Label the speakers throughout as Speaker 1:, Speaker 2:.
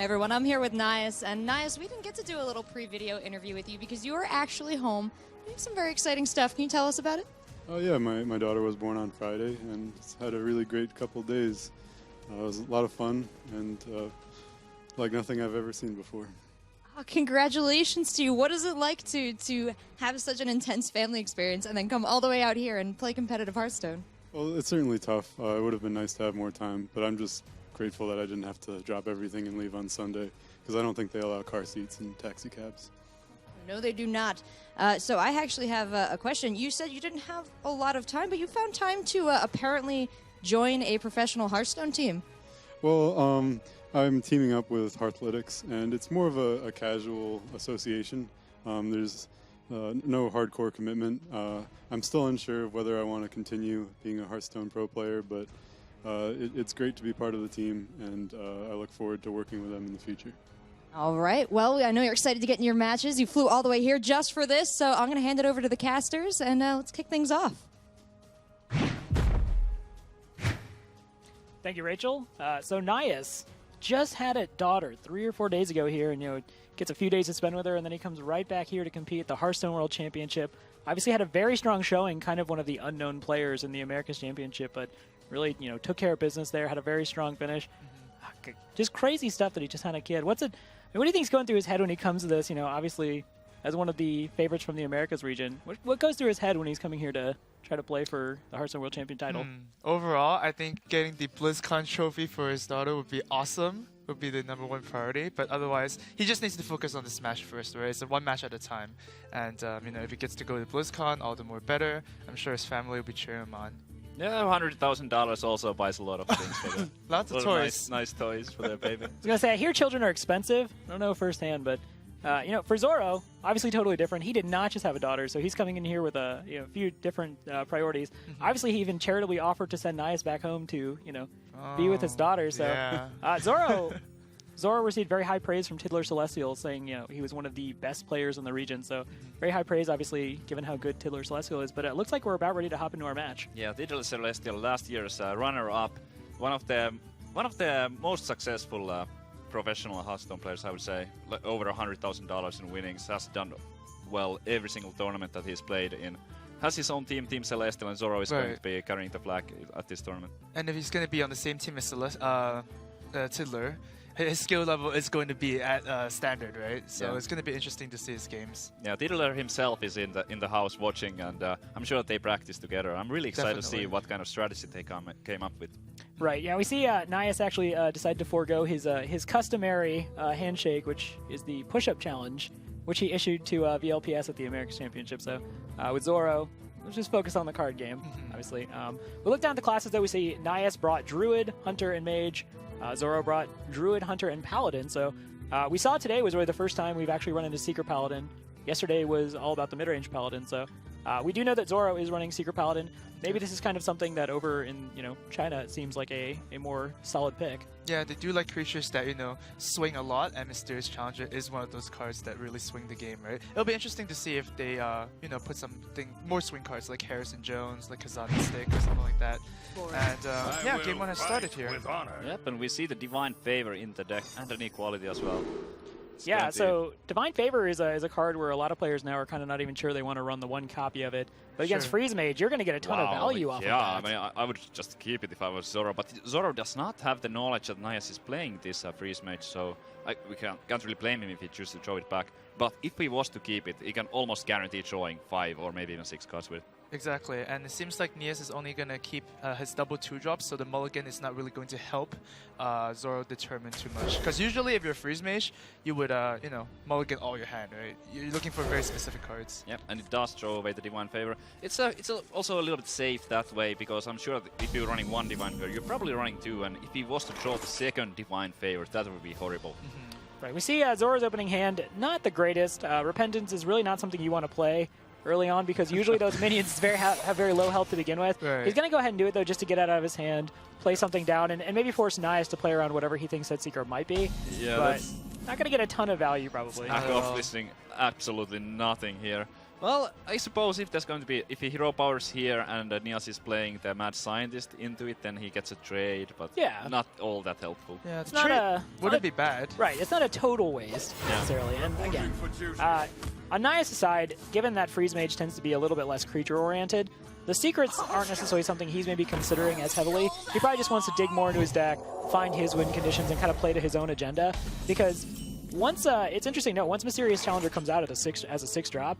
Speaker 1: Hey everyone, I'm here with Nias, and Nias, we didn't get to do a little pre-video interview with you because you were actually home doing some very exciting stuff. Can you tell us about it?
Speaker 2: Oh yeah, my daughter was born on Friday, and it's had a really great couple of days. It was a lot of fun, and like nothing I've ever seen before.
Speaker 1: Oh, congratulations to you. What is it like to have such an intense family experience and then come all the way out here and play competitive Hearthstone?
Speaker 2: Well, it's certainly tough. It would have been nice to have more time, but I'm just grateful that I didn't have to drop everything and leave on Sunday, because I don't think they allow car seats and taxi cabs.
Speaker 1: No, they do not. So I actually have a question. You said you didn't have a lot of time, but you found time to apparently join a professional Hearthstone team.
Speaker 2: Well, I'm teaming up with Hearthlytics, and it's more of a casual association. There's no hardcore commitment. I'm still unsure of whether I want to continue being a Hearthstone pro player, but it's great to be part of the team, and I look forward to working with them in the future.
Speaker 1: All right. Well, I know you're excited to get in your matches. You flew all the way here just for this, so I'm going to hand it over to the casters, and let's kick things off.
Speaker 3: Thank you, Rachel. So Nias just had a daughter 3 or 4 days ago here, and gets a few days to spend with her, and then he comes right back here to compete at the Hearthstone World Championship. Obviously had a very strong showing, kind of one of the unknown players in the Americas Championship, but really, took care of business there, had a very strong finish. Just crazy stuff that he just had a kid. What do you think is going through his head when he comes to this? Obviously, as one of the favorites from the Americas region, what goes through his head when he's coming here to try to play for the Hearthstone World Champion title?
Speaker 4: Overall, I think getting the BlizzCon trophy for his daughter would be awesome. Would be the #1 priority. But otherwise, he just needs to focus on the Smash first, right? It's one match at a time. And if he gets to go to BlizzCon, all the more better. I'm sure his family will be cheering him on.
Speaker 5: Yeah, $100,000 also buys a lot of things for them.
Speaker 4: Lots of toys.
Speaker 5: Nice toys for their baby.
Speaker 3: I was going to say, I hear children are expensive. I don't know firsthand, but for Zoro, obviously totally different. He did not just have a daughter, so he's coming in here with a few different priorities. Obviously, he even charitably offered to send Nias back home to be with his daughter. So
Speaker 4: yeah.
Speaker 3: Zoro received very high praise from Tiddler Celestial, saying he was one of the best players in the region. So very high praise, obviously, given how good Tiddler Celestial is. But it looks like we're about ready to hop into our match.
Speaker 5: Yeah, Tiddler Celestial, last year's runner-up, one of the most successful professional Hearthstone players, I would say. Over $100,000 in winnings, has done well every single tournament that he's played in. Has his own team, Team Celestial, and Zoro is going to be carrying the flag at this tournament.
Speaker 4: And if he's going to be on the same team as Tiddler, his skill level is going to be at standard, right? So it's going to be interesting to see his games.
Speaker 5: Yeah, Tiddler himself is in the house watching, and I'm sure they practice together. I'm really excited to see what kind of strategy they came up with.
Speaker 3: Right, yeah, we see Nias actually decided to forego his customary handshake, which is the push-up challenge, which he issued to VLPS at the Americas Championship. So with Zoro, let's just focus on the card game, obviously. We look down at the classes, though. We see Nias brought Druid, Hunter, and Mage. Zoro brought Druid, Hunter, and Paladin. So we saw today was really the first time we've actually run into Seeker Paladin. Yesterday was all about the mid-range Paladin. So we do know that Zoro is running Seeker Paladin. Maybe this is kind of something that over in China it seems like a more solid pick.
Speaker 4: Yeah, they do like creatures that swing a lot, and Mysterious Challenger is one of those cards that really swing the game, right? It'll be interesting to see if they put more swing cards like Harrison Jones, like Kazan Stick, or something like that. And game 1 has started here.
Speaker 5: Yep, and we see the Divine Favor in the deck and an Equality as well.
Speaker 3: Yeah, so Divine Favor is a card where a lot of players now are kind of not even sure they want to run the one copy of it. But against Freeze Mage, you're going to get a ton of value off of that.
Speaker 5: Yeah, I mean, I would just keep it if I was Zoro. But Zoro does not have the knowledge that Nias is playing this Freeze Mage, so we can't really blame him if he chooses to throw it back. But if he was to keep it, he can almost guarantee drawing 5 or maybe even 6 cards with it.
Speaker 4: Exactly, and it seems like Nias is only going to keep his double 2-drops, so the mulligan is not really going to help Zoro determine too much. Because usually if you're a Freeze Mage, you would, mulligan all your hand, right? You're looking for very specific cards.
Speaker 5: Yep, and it does throw away the Divine Favor. It's also a little bit safe that way, because I'm sure that if you're running 1 Divine Favor, you're probably running 2, and if he was to draw the second Divine Favor, that would be horrible.
Speaker 3: Right, we see Zoro's opening hand, not the greatest. Repentance is really not something you want to play early on, because usually those minions have very low health to begin with.
Speaker 4: Right.
Speaker 3: He's going to go ahead and do it, though, just to get it out of his hand, play something down, and maybe force Nias to play around whatever he thinks that Seeker might be.
Speaker 5: Yeah,
Speaker 3: but not going to get a ton of value, probably.
Speaker 5: Back off listening absolutely nothing here. Well, I suppose if there's going to be, if he hero powers here and Nias is playing the mad scientist into it, then he gets a trade, but not all that helpful.
Speaker 4: Yeah,
Speaker 3: It's not a...
Speaker 4: Wouldn't be bad.
Speaker 3: Right, it's not a total waste, necessarily. And again, on Nias' side, given that Freeze Mage tends to be a little bit less creature-oriented, the secrets aren't necessarily something he's maybe considering as heavily. He probably just wants to dig more into his deck, find his win conditions, and kind of play to his own agenda. Because once, it's interesting to note, once Mysterious Challenger comes out as a 6-drop,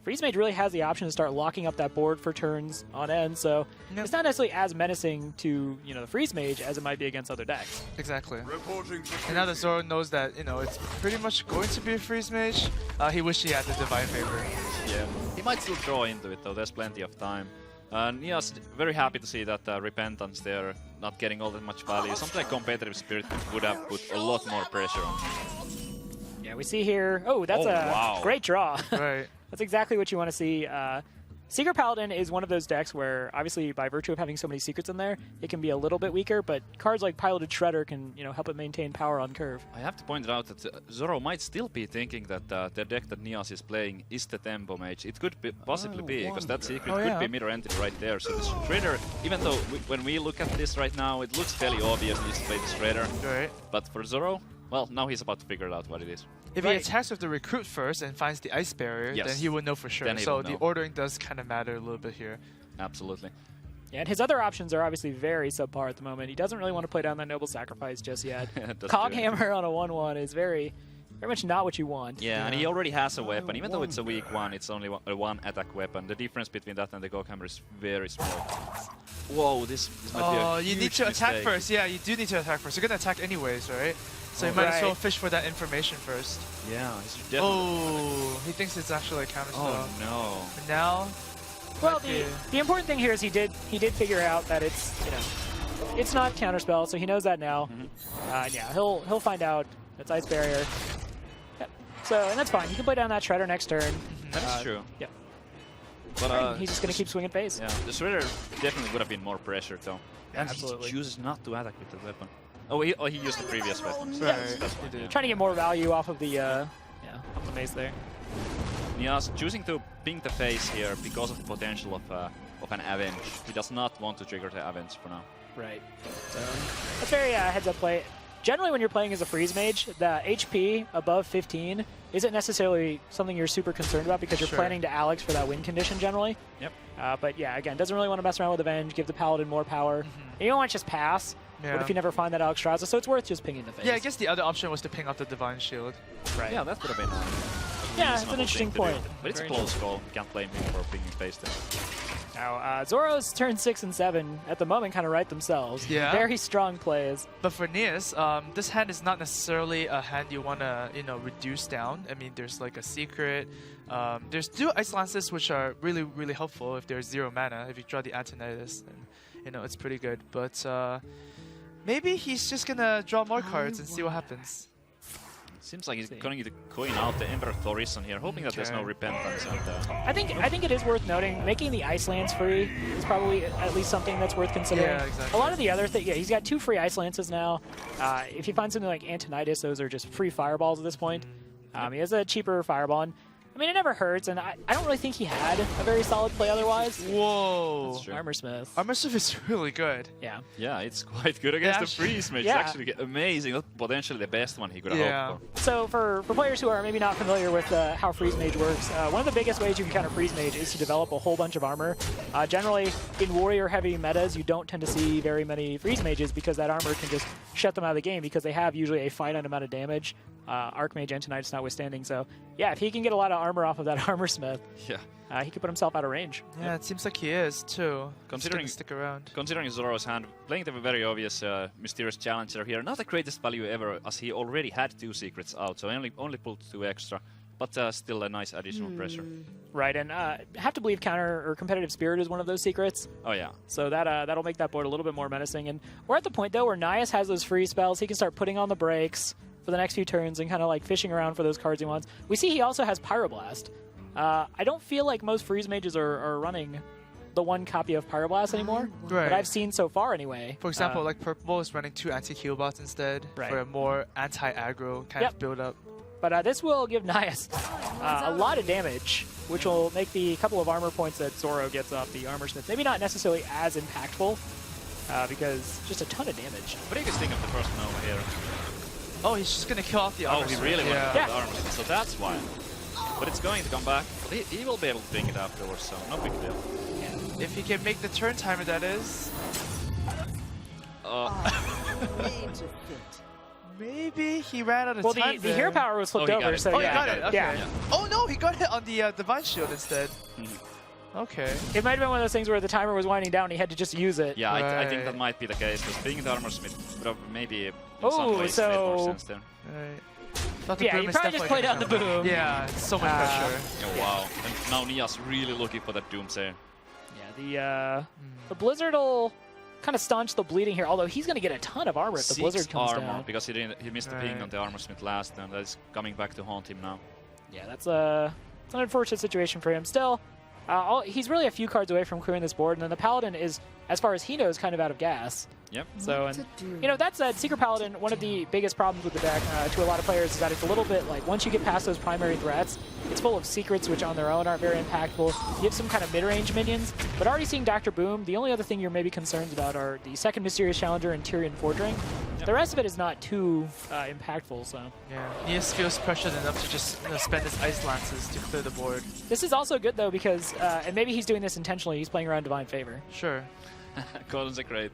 Speaker 3: Freeze Mage really has the option to start locking up that board for turns on end, so it's not necessarily as menacing to the Freeze Mage as it might be against other decks.
Speaker 4: Exactly. And now that Zoro knows that it's pretty much going to be a Freeze Mage, he wished he had the Divine Favor.
Speaker 5: Yeah, he might still draw into it though. There's plenty of time. Nias very happy to see that Repentance there not getting all that much value. Something like Competitive Spirit would have put a lot more pressure on.
Speaker 3: Yeah, we see here. Oh, that's great draw.
Speaker 4: Right.
Speaker 3: That's exactly what you want to see. Secret Paladin is one of those decks where, obviously, by virtue of having so many secrets in there, it can be a little bit weaker, but cards like Piloted Shredder can help it maintain power on curve.
Speaker 5: I have to point out that Zoro might still be thinking that the deck that Nias is playing is the Tempo Mage. It could possibly be, because that secret could be Mirror Entity right there. So the Shredder, even though when we look at this right now, it looks fairly obvious he needs to play the Shredder.
Speaker 4: Right.
Speaker 5: But for Zoro, well, now he's about to figure out what it is.
Speaker 4: If he attacks with the Recruit first and finds the Ice Barrier, then he would know for sure. So the ordering does kind of matter a little bit here.
Speaker 5: Absolutely.
Speaker 3: Yeah, and his other options are obviously very subpar at the moment. He doesn't really want to play down that Noble Sacrifice just yet. Coghammer on a 1/1 is very much not what you want.
Speaker 5: Yeah, and he already has a weapon. Even though it's a weak one, it's only a one attack weapon. The difference between that and the Coghammer is very small. Whoa, this might be a huge
Speaker 4: you need to attack
Speaker 5: mistake.
Speaker 4: first. Yeah, you do need to attack first. You're going to attack anyways, right? So you might as well fish for that information first.
Speaker 5: Yeah, he's definitely...
Speaker 4: Oh, he thinks it's actually a counterspell.
Speaker 5: Oh, no.
Speaker 4: But now...
Speaker 3: Well, the important thing here is he did figure out that it's, it's not counterspell, so he knows that now. Yeah, he'll find out. It's Ice Barrier. Yep. So, and that's fine. You can play down that Shredder next turn.
Speaker 5: That's true.
Speaker 3: Yeah.
Speaker 5: But
Speaker 3: he's just going to keep swinging face.
Speaker 5: Yeah, the Shredder definitely would have been more pressure, though.
Speaker 3: Yeah,
Speaker 5: and
Speaker 3: absolutely.
Speaker 5: he chooses not to attack with the weapon. Oh, he used the previous weapon. So
Speaker 4: Right.
Speaker 5: that's what he did.
Speaker 3: Trying to get more value off of the off the mace there.
Speaker 5: Nias choosing to ping the face here because of the potential of an Avenge. He does not want to trigger the Avenge for now.
Speaker 3: Right. So that's very heads-up play. Generally, when you're playing as a Freeze Mage, the HP above 15 isn't necessarily something you're super concerned about because you're planning to Alex for that win condition generally.
Speaker 5: Yep.
Speaker 3: But yeah, again, doesn't really want to mess around with Avenge, give the Paladin more power. And you don't want to just pass.
Speaker 4: Yeah.
Speaker 3: What if you never find that Alex Straza? So it's worth just pinging the face.
Speaker 4: Yeah, I guess the other option was to ping off the Divine Shield.
Speaker 3: Right.
Speaker 5: Yeah, that would have been
Speaker 3: yeah, it's an interesting point.
Speaker 5: But it's a close call. Can't blame him for pinging face there.
Speaker 3: Now, Zoro's turn 6 and 7 at the moment kind of right themselves.
Speaker 4: Yeah.
Speaker 3: Very strong plays.
Speaker 4: But for Nias, this hand is not necessarily a hand you want to, reduce down. I mean, there's like a secret. There's 2 Ice Lances, which are really, really helpful if there's 0 mana. If you draw the Antonidas, then, it's pretty good. But maybe he's just going to draw more cards and see what happens.
Speaker 5: Seems like he's going to coin out the Emperor Thorison here, hoping that there's no Repentance. And,
Speaker 3: I think it is worth noting, making the Ice Lance free is probably at least something that's worth considering.
Speaker 4: Yeah, exactly.
Speaker 3: A lot of the other things, he's got 2 free Ice Lances now. If you find something like Antonidas, those are just free fireballs at this point. He has a cheaper fireball. And, I mean, it never hurts, and I don't really think he had a very solid play otherwise.
Speaker 4: Whoa.
Speaker 3: Armorsmith.
Speaker 4: Armorsmith is really good.
Speaker 3: Yeah.
Speaker 5: Yeah, it's quite good against the Freeze Mage.
Speaker 3: Yeah.
Speaker 5: It's actually amazing. That's potentially the best one he could have hoped for.
Speaker 3: So for players who are maybe not familiar with how Freeze Mage works, one of the biggest ways you can counter Freeze Mage is to develop a whole bunch of armor. Generally, in warrior-heavy metas, you don't tend to see very many Freeze Mages because that armor can just shut them out of the game because they have usually a finite amount of damage, Archmage Antonidas notwithstanding. So yeah, if he can get a lot of armor off of that Armorsmith, he could put himself out of range.
Speaker 4: Yeah, it seems like he is too.
Speaker 5: Considering
Speaker 4: stick around.
Speaker 5: Considering Zoro's hand, playing the very obvious Mysterious Challenger here, not the greatest value ever, as he already had 2 secrets out, so only pulled 2 extra, but still a nice additional pressure.
Speaker 3: Right, and have to believe counter or competitive spirit is one of those secrets.
Speaker 5: Oh yeah.
Speaker 3: So that'll make that board a little bit more menacing. And we're at the point though where Nias has those free spells. He can start putting on the brakes for the next few turns and kind of like fishing around for those cards he wants. We see he also has Pyroblast. I don't feel like most Freeze Mages are running the 1 copy of Pyroblast anymore.
Speaker 4: Right.
Speaker 3: But I've seen so far anyway.
Speaker 4: For example, like Purple is running 2 anti-heal bots instead for a more anti-aggro kind of build-up.
Speaker 3: But this will give Nias a lot of damage, which will make the couple of armor points that Zoro gets off the Armor Smith maybe not necessarily as impactful, because just a ton of damage.
Speaker 5: What do you guys think of the first Nova here?
Speaker 4: Oh, he's just gonna kill off the Armor
Speaker 5: Oh, he
Speaker 4: Smith.
Speaker 5: really went
Speaker 4: yeah.
Speaker 5: for the Armor Smith, so that's why. But it's going to come back. But he will be able to ping it afterwards, so no big deal.
Speaker 4: If he can make the turn timer, that is. Maybe he ran out of
Speaker 3: Well,
Speaker 4: time.
Speaker 3: the hero power was flipped
Speaker 5: he got
Speaker 3: over,
Speaker 5: it.
Speaker 3: so
Speaker 4: Oh,
Speaker 3: yeah.
Speaker 4: he got it. Okay.
Speaker 3: Yeah.
Speaker 4: Oh no, he got hit on the Divine Shield instead. Okay.
Speaker 3: It might have been one of those things where the timer was winding down and he had to just use it.
Speaker 5: Yeah, I think
Speaker 4: Right.
Speaker 5: that might be the case. Because pinging the Armor Smith would have maybe in
Speaker 3: Oh,
Speaker 5: some ways made more
Speaker 3: so-
Speaker 5: sense there.
Speaker 4: Right. Thought the
Speaker 3: Yeah,
Speaker 4: boom
Speaker 3: you
Speaker 4: is
Speaker 3: probably just
Speaker 4: definitely
Speaker 3: played out the
Speaker 4: gonna
Speaker 3: boom.
Speaker 4: Yeah, it's so much pressure.
Speaker 5: Oh, wow. And now Nias really looking for that Doomsayer.
Speaker 3: Yeah, the Blizzard will kind of staunch the bleeding here, although he's going to get a ton of armor if the Blizzard comes
Speaker 5: armor
Speaker 3: down.
Speaker 5: because he missed the ping
Speaker 4: Right.
Speaker 5: on the Armor Smith last time. That's coming back to haunt him now.
Speaker 3: Yeah, it's an unfortunate situation for him. Still, he's really a few cards away from clearing this board, and then the Paladin is, as far as he knows, kind of out of gas.
Speaker 5: Yep.
Speaker 3: So, and you know, that said, Secret Paladin, one of the biggest problems with the deck to a lot of players is that it's a little bit like once you get past those primary threats, it's full of secrets which on their own aren't very impactful. You have some kind of mid-range minions, but already seeing Dr. Boom, the only other thing you're maybe concerned about are the second Mysterious Challenger and Tyrion Fordring.
Speaker 5: Yep.
Speaker 3: The rest of it is not too impactful, so.
Speaker 4: Yeah. Nias feels pressured enough to just spend his Ice Lances to clear the board.
Speaker 3: This is also good though because, and maybe he's doing this intentionally, he's playing around Divine Favor.
Speaker 4: Sure.
Speaker 5: Consecrate.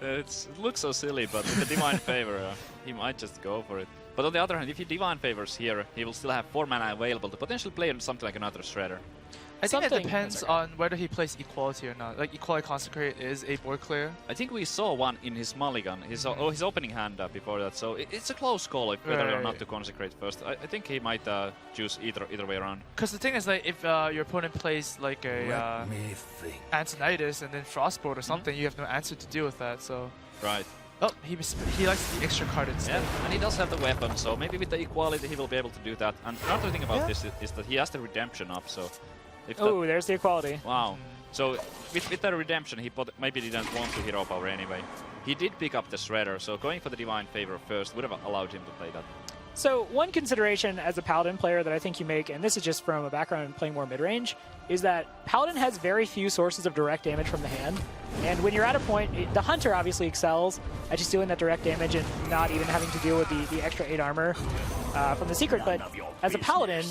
Speaker 5: It looks so silly, but with the Divine Favor, he might just go for it. But on the other hand, if he Divine Favors here, he will still have 4 mana available to potentially play something like another Shredder.
Speaker 4: I think it
Speaker 3: Something-
Speaker 4: depends
Speaker 3: that's okay.
Speaker 4: on whether he plays Equality or not. Like, Equality Consecrate is a board clear.
Speaker 5: I think we saw one in his mulligan, his opening hand before that, so it's a close call if whether or not
Speaker 4: Right.
Speaker 5: to consecrate first. I think he might choose either way around.
Speaker 4: Because the thing is, like, if your opponent plays like a Antonidas and then Frostbolt or something, you have no answer to deal with that. So,
Speaker 5: Right.
Speaker 4: oh, he likes the extra card instead.
Speaker 5: Yeah, and he does have the weapon, so maybe with the equality he will be able to do that. And another thing about this is that he has the redemption up, so if that,
Speaker 3: Oh, there's the equality.
Speaker 5: wow. So with the redemption, he maybe didn't want to hero power anyway. He did pick up the Shredder, so going for the Divine Favor first would have allowed him to play that.
Speaker 3: So one consideration as a Paladin player that I think you make, and this is just from a background in playing more mid-range, is that Paladin has very few sources of direct damage from the hand. And when you're at a point, the Hunter obviously excels at just doing that direct damage and not even having to deal with the extra 8 armor from the secret. But as a Paladin,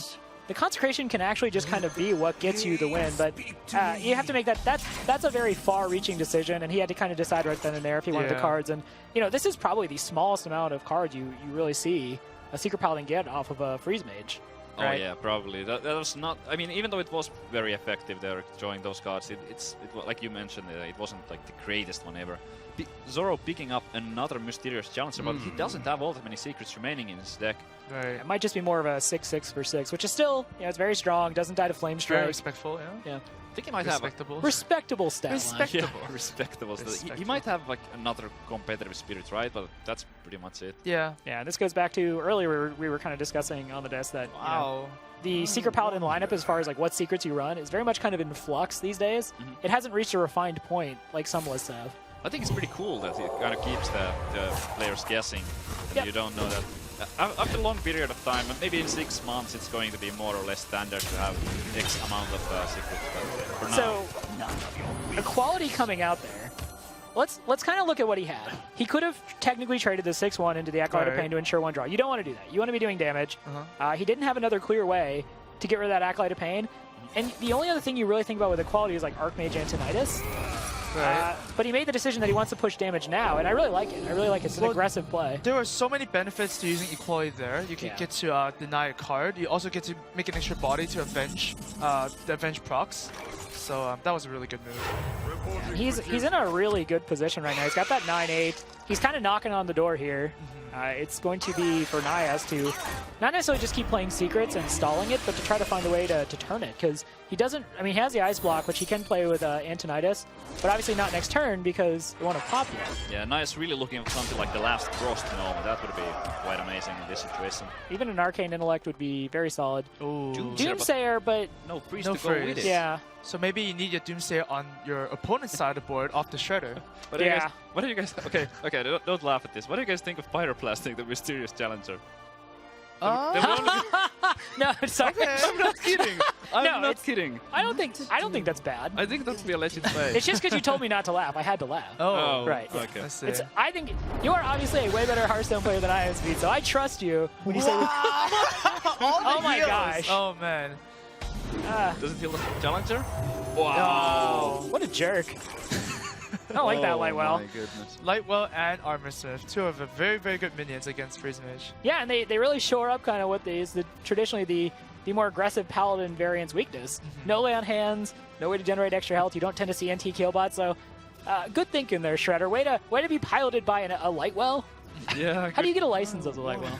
Speaker 3: the Consecration can actually just kind of be what gets you the win. But you have to make that's a very far-reaching decision, and he had to kind of decide right then and there if he wanted the
Speaker 4: Yeah.
Speaker 3: cards. And you know, this is probably the smallest amount of cards you really see a Secret Paladin get off of a Freeze Mage.
Speaker 5: Oh
Speaker 3: Right.
Speaker 5: yeah, probably. That was not. I mean, even though it was very effective there, drawing those cards, it like you mentioned, it wasn't like the greatest one ever. Zoro picking up another Mysterious Challenger, but he doesn't have all that many secrets remaining in his deck.
Speaker 4: Right.
Speaker 3: It might just be more of a 6/6 for 6, which is still, it's very strong. Doesn't die to Flame
Speaker 4: Very
Speaker 3: Strike.
Speaker 4: respectful, yeah.
Speaker 3: Yeah,
Speaker 5: I think he might have.
Speaker 4: Respectable.
Speaker 3: respectable stat line.
Speaker 4: Respectable.
Speaker 5: Yeah, respectable. So He
Speaker 4: Respectable.
Speaker 5: might have like another competitive spirit, right? But that's pretty much it.
Speaker 4: Yeah.
Speaker 3: Yeah, and this goes back to earlier we were kind of discussing on the desk that you know,
Speaker 4: Wow.
Speaker 3: the Secret Paladin lineup, as far as like what secrets you run, is very much kind of in flux these days. It hasn't reached a refined point like some lists have.
Speaker 5: I think it's pretty cool that it kind of keeps the players guessing. And
Speaker 3: Yep.
Speaker 5: you don't know that. After a long period of time, maybe in 6 months, it's going to be more or less standard to have X amount of secrets. But for now,
Speaker 3: So, equality coming out there. Let's kind of look at what he had. He could have technically traded the 6/1 into the Acolyte of
Speaker 4: Right.
Speaker 3: Pain to ensure 1 draw. You don't want to do that. You want to be doing damage.
Speaker 4: Uh-huh.
Speaker 3: He didn't have another clear way to get rid of that Acolyte of Pain. And the only other thing you really think about with equality is like Archmage Antonidas.
Speaker 4: Right.
Speaker 3: But he made the decision that he wants to push damage now, and I really like it. I really like it. It's an
Speaker 4: Well,
Speaker 3: aggressive play.
Speaker 4: There are so many benefits to using Equality there. You can
Speaker 3: Yeah.
Speaker 4: get to deny a card. You also get to make an extra body to avenge the avenge procs. So that was a really good move.
Speaker 3: He's in a really good position right now. He's got that 9/8. He's kind of knocking on the door here. It's going to be for Nias to not necessarily just keep playing secrets and stalling it, but to try to find a way to turn it. Because he doesn't, I mean, he has the Ice Block, which he can play with Antonidas, but obviously not next turn because it won't have popped yet.
Speaker 5: yeah, Nias really looking for something like the last Frost Gnome. That would be quite amazing in this situation.
Speaker 3: Even an Arcane Intellect would be very solid.
Speaker 4: Ooh.
Speaker 3: Doomsayer, but
Speaker 5: No freeze
Speaker 4: No
Speaker 5: to go with
Speaker 4: freeze.
Speaker 5: it.
Speaker 3: yeah.
Speaker 4: So maybe you need your Doomsayer on your opponent's side of the board off the Shredder.
Speaker 5: What do you
Speaker 3: Yeah.
Speaker 5: guys, what do you guys? Okay, don't laugh at this. What do you guys think of Pyroblasting the Mysterious Challenger? There will only be-
Speaker 3: No, sorry.
Speaker 5: I'm not kidding. I'm
Speaker 3: No,
Speaker 5: not
Speaker 3: it's-
Speaker 5: kidding.
Speaker 3: I don't think that's bad.
Speaker 5: I think that's be a legit play.
Speaker 3: It's just because you told me not to laugh. I had to laugh.
Speaker 4: Oh,
Speaker 3: Right, yeah.
Speaker 5: Okay.
Speaker 4: I see.
Speaker 3: I think you are obviously a way better Hearthstone player than I am, Speed, so I trust you when you say
Speaker 4: oh
Speaker 3: my gosh.
Speaker 4: Oh man.
Speaker 5: Does it feel like a challenger?
Speaker 3: Oh, what a jerk. I don't like that light well.
Speaker 5: My goodness.
Speaker 4: Lightwell and Armor Smith, two of the very, very good minions against Freeze Mage.
Speaker 3: Yeah, and they really shore up kind of what is traditionally the more aggressive Paladin variant's weakness. No lay on hands, no way to generate extra health. You don't tend to see NT killbots, so good thinking there, Shredder. Way to be piloted by a Lightwell.
Speaker 5: Yeah.
Speaker 3: How do you get a license as a Lightwell?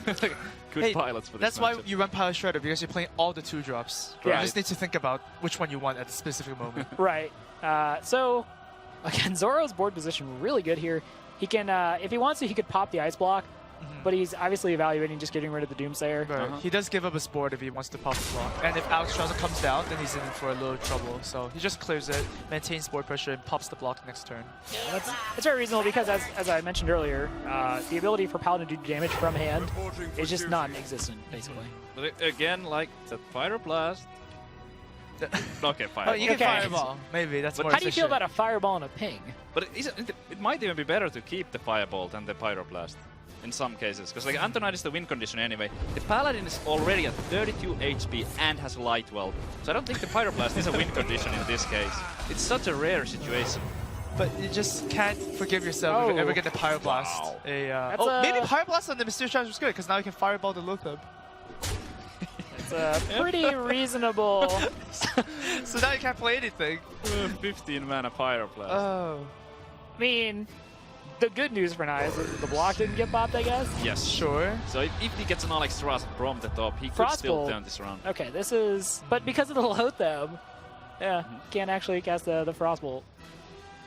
Speaker 5: Good
Speaker 4: Hey,
Speaker 5: pilots for this
Speaker 4: That's why
Speaker 5: matchup.
Speaker 4: you run Pilot Shredder, because you're playing all the 2-drops.
Speaker 3: Yeah.
Speaker 4: You just need to think about which one you want at a specific moment.
Speaker 3: Right. So, again, Zoro's board position really good here. He can, if he wants to, he could pop the ice block, but he's obviously evaluating just getting rid of the Doomsayer.
Speaker 4: Right. He does give up his board if he wants to pop the block. And if Alex Strauss comes down, then he's in for a little trouble. So he just clears it, maintains board pressure, and pops the block next turn.
Speaker 3: That's very reasonable because, as I mentioned earlier, the ability for Paladin to do damage from hand is just non-existent, basically.
Speaker 5: But again, like the Pyroblast. Okay,
Speaker 4: Oh,
Speaker 5: Fireball.
Speaker 4: you can
Speaker 3: Okay.
Speaker 4: Fireball. Maybe that's more
Speaker 3: How do you feel
Speaker 4: efficient.
Speaker 3: about a Fireball and a Ping?
Speaker 5: But it might even be better to keep the Fireball than the Pyroblast in some cases. Because like Antonite is the win condition anyway. The Paladin is already at 32 HP and has Lightwell. So I don't think the Pyroblast is a win condition in this case. It's such a rare situation.
Speaker 4: But you just can't forgive yourself if you ever get the Pyroblast.
Speaker 5: Wow.
Speaker 4: Maybe Pyroblast on the Mysterious Charge was good, because now you can Fireball the Lothab.
Speaker 3: It's pretty reasonable.
Speaker 4: So now you can't play anything.
Speaker 5: 15 mana Pyroblast.
Speaker 4: Oh.
Speaker 3: I mean, the good news for Nias is the block didn't get popped, I guess.
Speaker 5: Yes.
Speaker 4: Sure.
Speaker 5: So if he gets an Alex Strauss from the top, he could still
Speaker 3: Frostbolt.
Speaker 5: turn this around.
Speaker 3: Okay, this is... But because of the Lothab, yeah, can't actually cast the Frostbolt.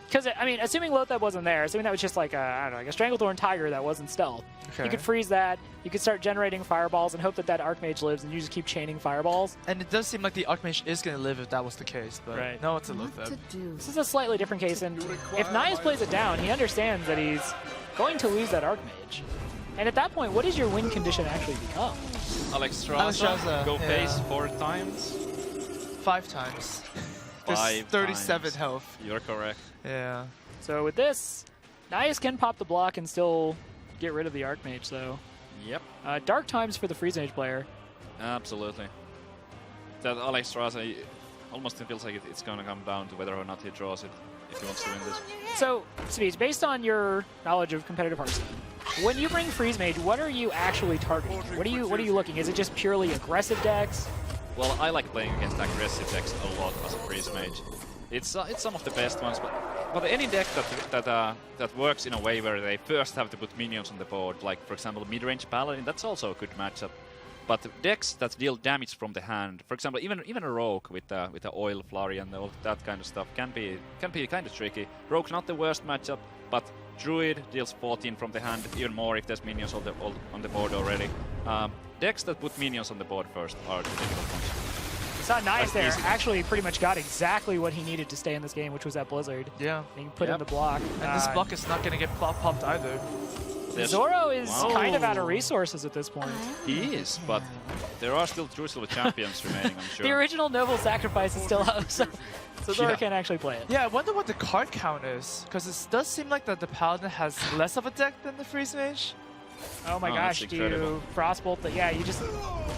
Speaker 3: Because, I mean, assuming Lothab wasn't there, assuming that was just like a, I don't know, like a Stranglethorn Tiger that wasn't stealth,
Speaker 4: Okay.
Speaker 3: you could freeze that, you could start generating fireballs and hope that Archmage lives, and you just keep chaining fireballs.
Speaker 4: And it does seem like the Archmage is going to live if that was the case, but
Speaker 3: Right.
Speaker 4: no, it's a Lothab.
Speaker 3: This is a slightly different case, and if Nias plays it down, he understands that he's going to lose that Archmage. And at that point, what does your win condition actually become?
Speaker 5: Alex Strauss,
Speaker 4: Strauss,
Speaker 5: go
Speaker 4: yeah.
Speaker 5: face 4 times.
Speaker 4: 5 times. There's
Speaker 5: 5
Speaker 4: 37
Speaker 5: times.
Speaker 4: health.
Speaker 5: You're correct.
Speaker 4: Yeah.
Speaker 3: So with this, Nias can pop the block and still get rid of the Archmage, so...
Speaker 5: Yep.
Speaker 3: Dark times for the Freeze Mage player.
Speaker 5: Absolutely. That Alex Strauss, almost feels like it's going to come down to whether or not he draws it if he wants to win this.
Speaker 3: So, Speech, based on your knowledge of competitive Hearthstone, when you bring Freeze Mage, what are you actually targeting? What are you looking? Is it just purely aggressive decks?
Speaker 5: Well, I like playing against aggressive decks a lot as a Freeze Mage. It's some of the best ones, but any deck that works in a way where they first have to put minions on the board, like for example mid-range Paladin, that's also a good matchup. But decks that deal damage from the hand, for example, even a Rogue with the Oil Flurry and all that kind of stuff can be kind of tricky. Rogue's not the worst matchup, but Druid deals 14 from the hand, even more if there's minions on the board already. Decks that put minions on the board first are the difficult ones.
Speaker 3: Saw Nias there
Speaker 5: easy.
Speaker 3: actually pretty much got exactly what he needed to stay in this game, which was that Blizzard.
Speaker 4: Yeah.
Speaker 3: And he put in
Speaker 5: Yep.
Speaker 3: the block.
Speaker 4: And this block is not going to get popped either.
Speaker 3: Zoro is
Speaker 5: Wow.
Speaker 3: kind of out of resources at this point.
Speaker 5: He is, but there are still True Silver champions remaining, I'm sure.
Speaker 3: The original Noble Sacrifice is still up, so Zoro
Speaker 5: Yeah.
Speaker 3: can't actually play it.
Speaker 4: Yeah, I wonder what the card count is, because it does seem like that the Paladin has less of a deck than the Freeze Mage.
Speaker 3: Oh my
Speaker 5: Oh,
Speaker 3: gosh,
Speaker 5: that's
Speaker 3: do you
Speaker 5: incredible.
Speaker 3: Frostbolt that? Yeah, you just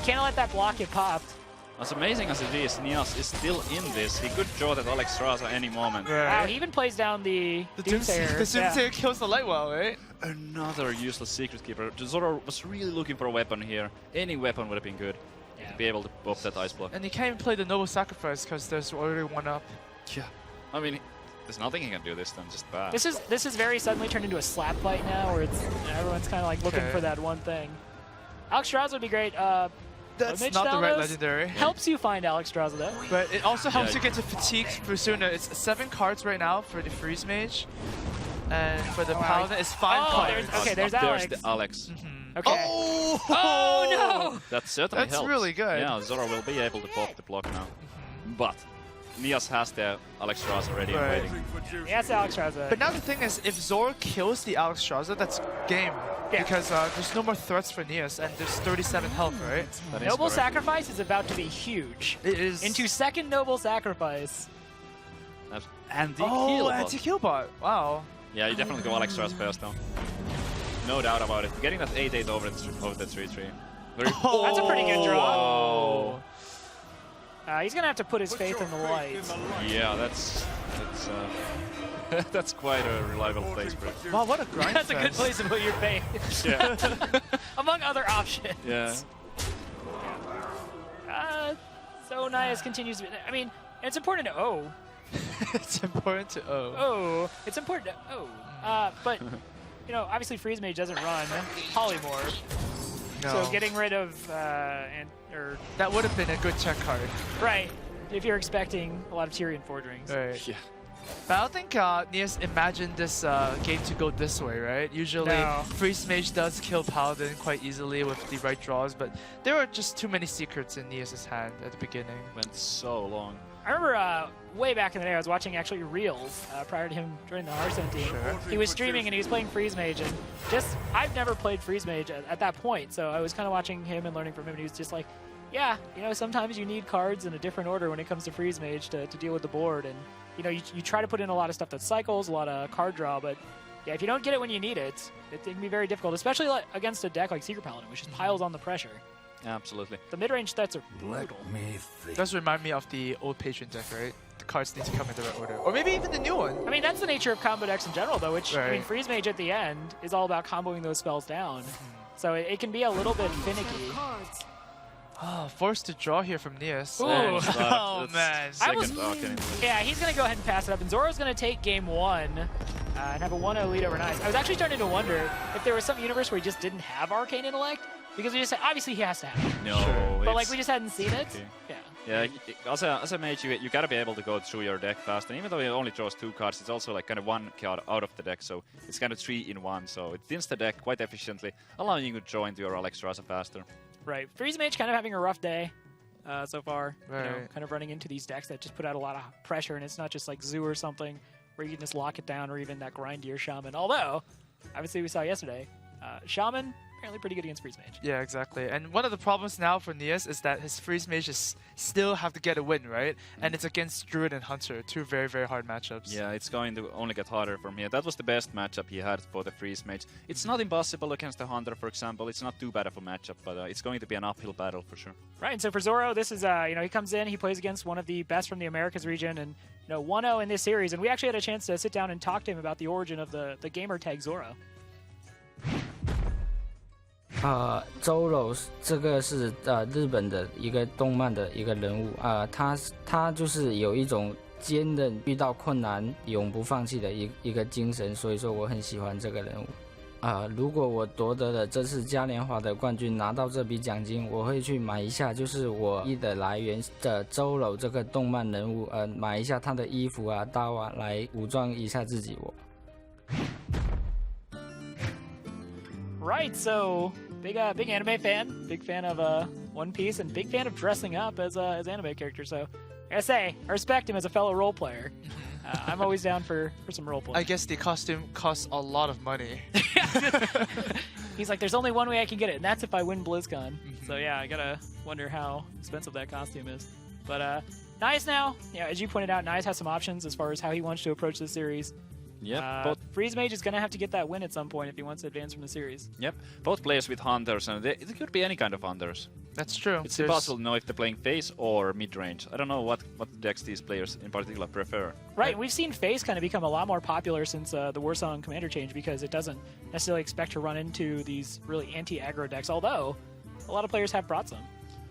Speaker 3: can't let that block get popped.
Speaker 5: As amazing as it is, Nias is still in this. He could draw that Alex Strauss at any moment.
Speaker 3: Wow, he even plays down the Doomsayer.
Speaker 4: The Doomsayer kills the Lightwell, right?
Speaker 5: Another useless Secret Keeper. Zoro was really looking for a weapon here. Any weapon would have been good
Speaker 3: Yeah.
Speaker 5: to be able to pop that ice block.
Speaker 4: And he can't even play the Noble Sacrifice because there's already one up.
Speaker 5: Yeah. I mean, there's nothing he can do this time, just bad.
Speaker 3: This is very suddenly turned into a slap fight now, where it's everyone's kind of like looking
Speaker 4: Okay.
Speaker 3: for that one thing. Alex Strauss would be great.
Speaker 4: That's
Speaker 3: Mitch
Speaker 4: not the right
Speaker 3: Dalmas
Speaker 4: legendary.
Speaker 3: helps you find Alex Strauss though.
Speaker 4: But it also helps
Speaker 5: Yeah.
Speaker 4: you get to Fatigue sooner. It's 7 cards right now for the Freeze Mage. And for the Paladin, it's 5
Speaker 3: Oh,
Speaker 4: cards.
Speaker 3: there's Alex.
Speaker 5: There's the Alex.
Speaker 3: Okay.
Speaker 4: Oh!
Speaker 3: Oh, no!
Speaker 5: That certainly
Speaker 4: That's
Speaker 5: helps.
Speaker 4: really good.
Speaker 5: Yeah, Zoro will be able to pop the block now. But Nias has the Alex Strauss already
Speaker 4: Right.
Speaker 5: waiting.
Speaker 3: Yeah, that's Alex Strauss.
Speaker 4: But now the thing is, if Zoro kills the Alex Strauss, that's game.
Speaker 3: Yeah.
Speaker 4: because there's no more threats for Nias, and there's 37 health, right?
Speaker 5: That is
Speaker 3: Noble
Speaker 5: correct.
Speaker 3: Sacrifice is about to be huge.
Speaker 4: It is.
Speaker 3: Into second Noble Sacrifice.
Speaker 5: That's anti
Speaker 4: Oh,
Speaker 5: kill.
Speaker 4: anti-killbot. Wow.
Speaker 5: Yeah, you definitely go Alex Strauss first though. No doubt about it. Getting that 8-8 over the 3-3. Very
Speaker 3: That's a pretty good draw.
Speaker 5: Oh.
Speaker 3: He's gonna have to put his faith in the light.
Speaker 5: Yeah, that's that's quite a reliable place for it.
Speaker 4: Wow, what a grind
Speaker 3: That's a good
Speaker 4: fest.
Speaker 3: place to put your faith.
Speaker 5: Yeah.
Speaker 3: Among other options.
Speaker 5: Yeah.
Speaker 3: So Nias continues. I mean, it's important to
Speaker 4: It's important to
Speaker 3: it's important to but you know, obviously Freeze Mage doesn't run Polymorph,
Speaker 4: No.
Speaker 3: so getting rid of
Speaker 4: That would have been a good check card.
Speaker 3: right, if you're expecting a lot of Tyrion Forgerings.
Speaker 4: Right.
Speaker 5: Yeah.
Speaker 4: But I don't think Nias imagined this game to go this way, right? Usually,
Speaker 3: No.
Speaker 4: Freeze Mage does kill Paladin quite easily with the right draws, but there were just too many secrets in Nias' hand at the beginning.
Speaker 5: Went so long.
Speaker 3: I remember way back in the day, I was watching actually Reels prior to him joining the Hearthstone team.
Speaker 4: Sure.
Speaker 3: He was streaming and he was playing Freeze Mage, and I've never played Freeze Mage at that point, so I was kind of watching him and learning from him, and he was just like, yeah, you know, sometimes you need cards in a different order when it comes to Freeze Mage to deal with the board, and you know, you try to put in a lot of stuff that cycles, a lot of card draw, but yeah, if you don't get it when you need it, it can be very difficult, especially against a deck like Secret Paladin, which just piles on the pressure.
Speaker 5: Absolutely.
Speaker 3: The mid-range threats are brutal.
Speaker 4: It does remind me of the old Patron deck, right? The cards need to come in the right order. Or maybe even the new one.
Speaker 3: I mean, that's the nature of combo decks in general, though, which, I mean,
Speaker 4: Right.
Speaker 3: Freeze Mage at the end is all about comboing those spells down. So it can be a little bit finicky.
Speaker 4: Oh, forced to draw here from Nias.
Speaker 3: Ooh.
Speaker 4: Oh, man.
Speaker 3: I was-
Speaker 5: Second Arcane.
Speaker 3: Yeah, he's going to go ahead and pass it up, and Zoro's going to take game one and have a 1-0 lead over Nias. I was actually starting to wonder if there was some universe where he just didn't have Arcane Intellect, because we just obviously he has to have it.
Speaker 5: No.
Speaker 3: But like
Speaker 5: it's-
Speaker 3: we just hadn't seen it.
Speaker 5: Okay.
Speaker 3: Yeah.
Speaker 5: Yeah, as a mage, you gotta be able to go through your deck fast, and even though it only draws 2 cards, it's also like kind of 1 card out of the deck, so it's kind of 3 in 1, so it thins the deck quite efficiently, allowing you to draw into your Alexstrasza faster.
Speaker 3: Right. Freeze Mage kind of having a rough day so far. You know,
Speaker 4: Right.
Speaker 3: kind of running into these decks that just put out a lot of pressure, and it's not just like Zoo or something where you can just lock it down, or even that Grindier Shaman. Although, obviously we saw yesterday, Shaman apparently pretty good against Freeze Mage.
Speaker 4: Yeah, exactly. And one of the problems now for Nias is that his Freeze Mages still have to get a win, right? And it's against Druid and Hunter, two very, very hard matchups.
Speaker 5: Yeah, it's going to only get harder from here. That was the best matchup he had for the Freeze Mage. It's not impossible against the Hunter, for example. It's not too bad of a matchup, but it's going to be an uphill battle for sure.
Speaker 3: Right, and so for Zoro, this is, you know, he comes in, he plays against one of the best from the Americas region, and, you know, 1-0 in this series, and we actually had a chance to sit down and talk to him about the origin of the gamer tag Zoro.
Speaker 6: Zoro 这个是日本的一个动漫的一个人物他就是有一种坚韧，遇到困难永不放弃的一个精神，所以说我很喜欢这个人物。如果我夺得了这次嘉年华的冠军，拿到这笔奖金，我会去买一下就是我的来源的Zoro这个动漫人物，买一下他的衣服啊、刀啊，来武装一下自己。
Speaker 3: Right, so big anime fan, big fan of One Piece, and big fan of dressing up as anime characters. So I gotta say, I respect him as a fellow role player. I'm always down for some role play.
Speaker 4: I guess the costume costs a lot of money.
Speaker 3: He's like, there's only one way I can get it, and that's if I win BlizzCon. So yeah, I gotta wonder how expensive that costume is. But Nias now, yeah, as you pointed out, Nias has some options as far as how he wants to approach the series.
Speaker 5: Yep,
Speaker 3: Freeze Mage is going to have to get that win at some point if he wants to advance from the series.
Speaker 5: Yep, both players with Hunters, and it could be any kind of Hunters.
Speaker 4: That's true.
Speaker 5: It's impossible to know if they're playing face or mid-range. I don't know what decks these players in particular prefer.
Speaker 3: Right, we've seen face kind of become a lot more popular since the Warsong Commander change, because it doesn't necessarily expect to run into these really anti-aggro decks, although a lot of players have brought some.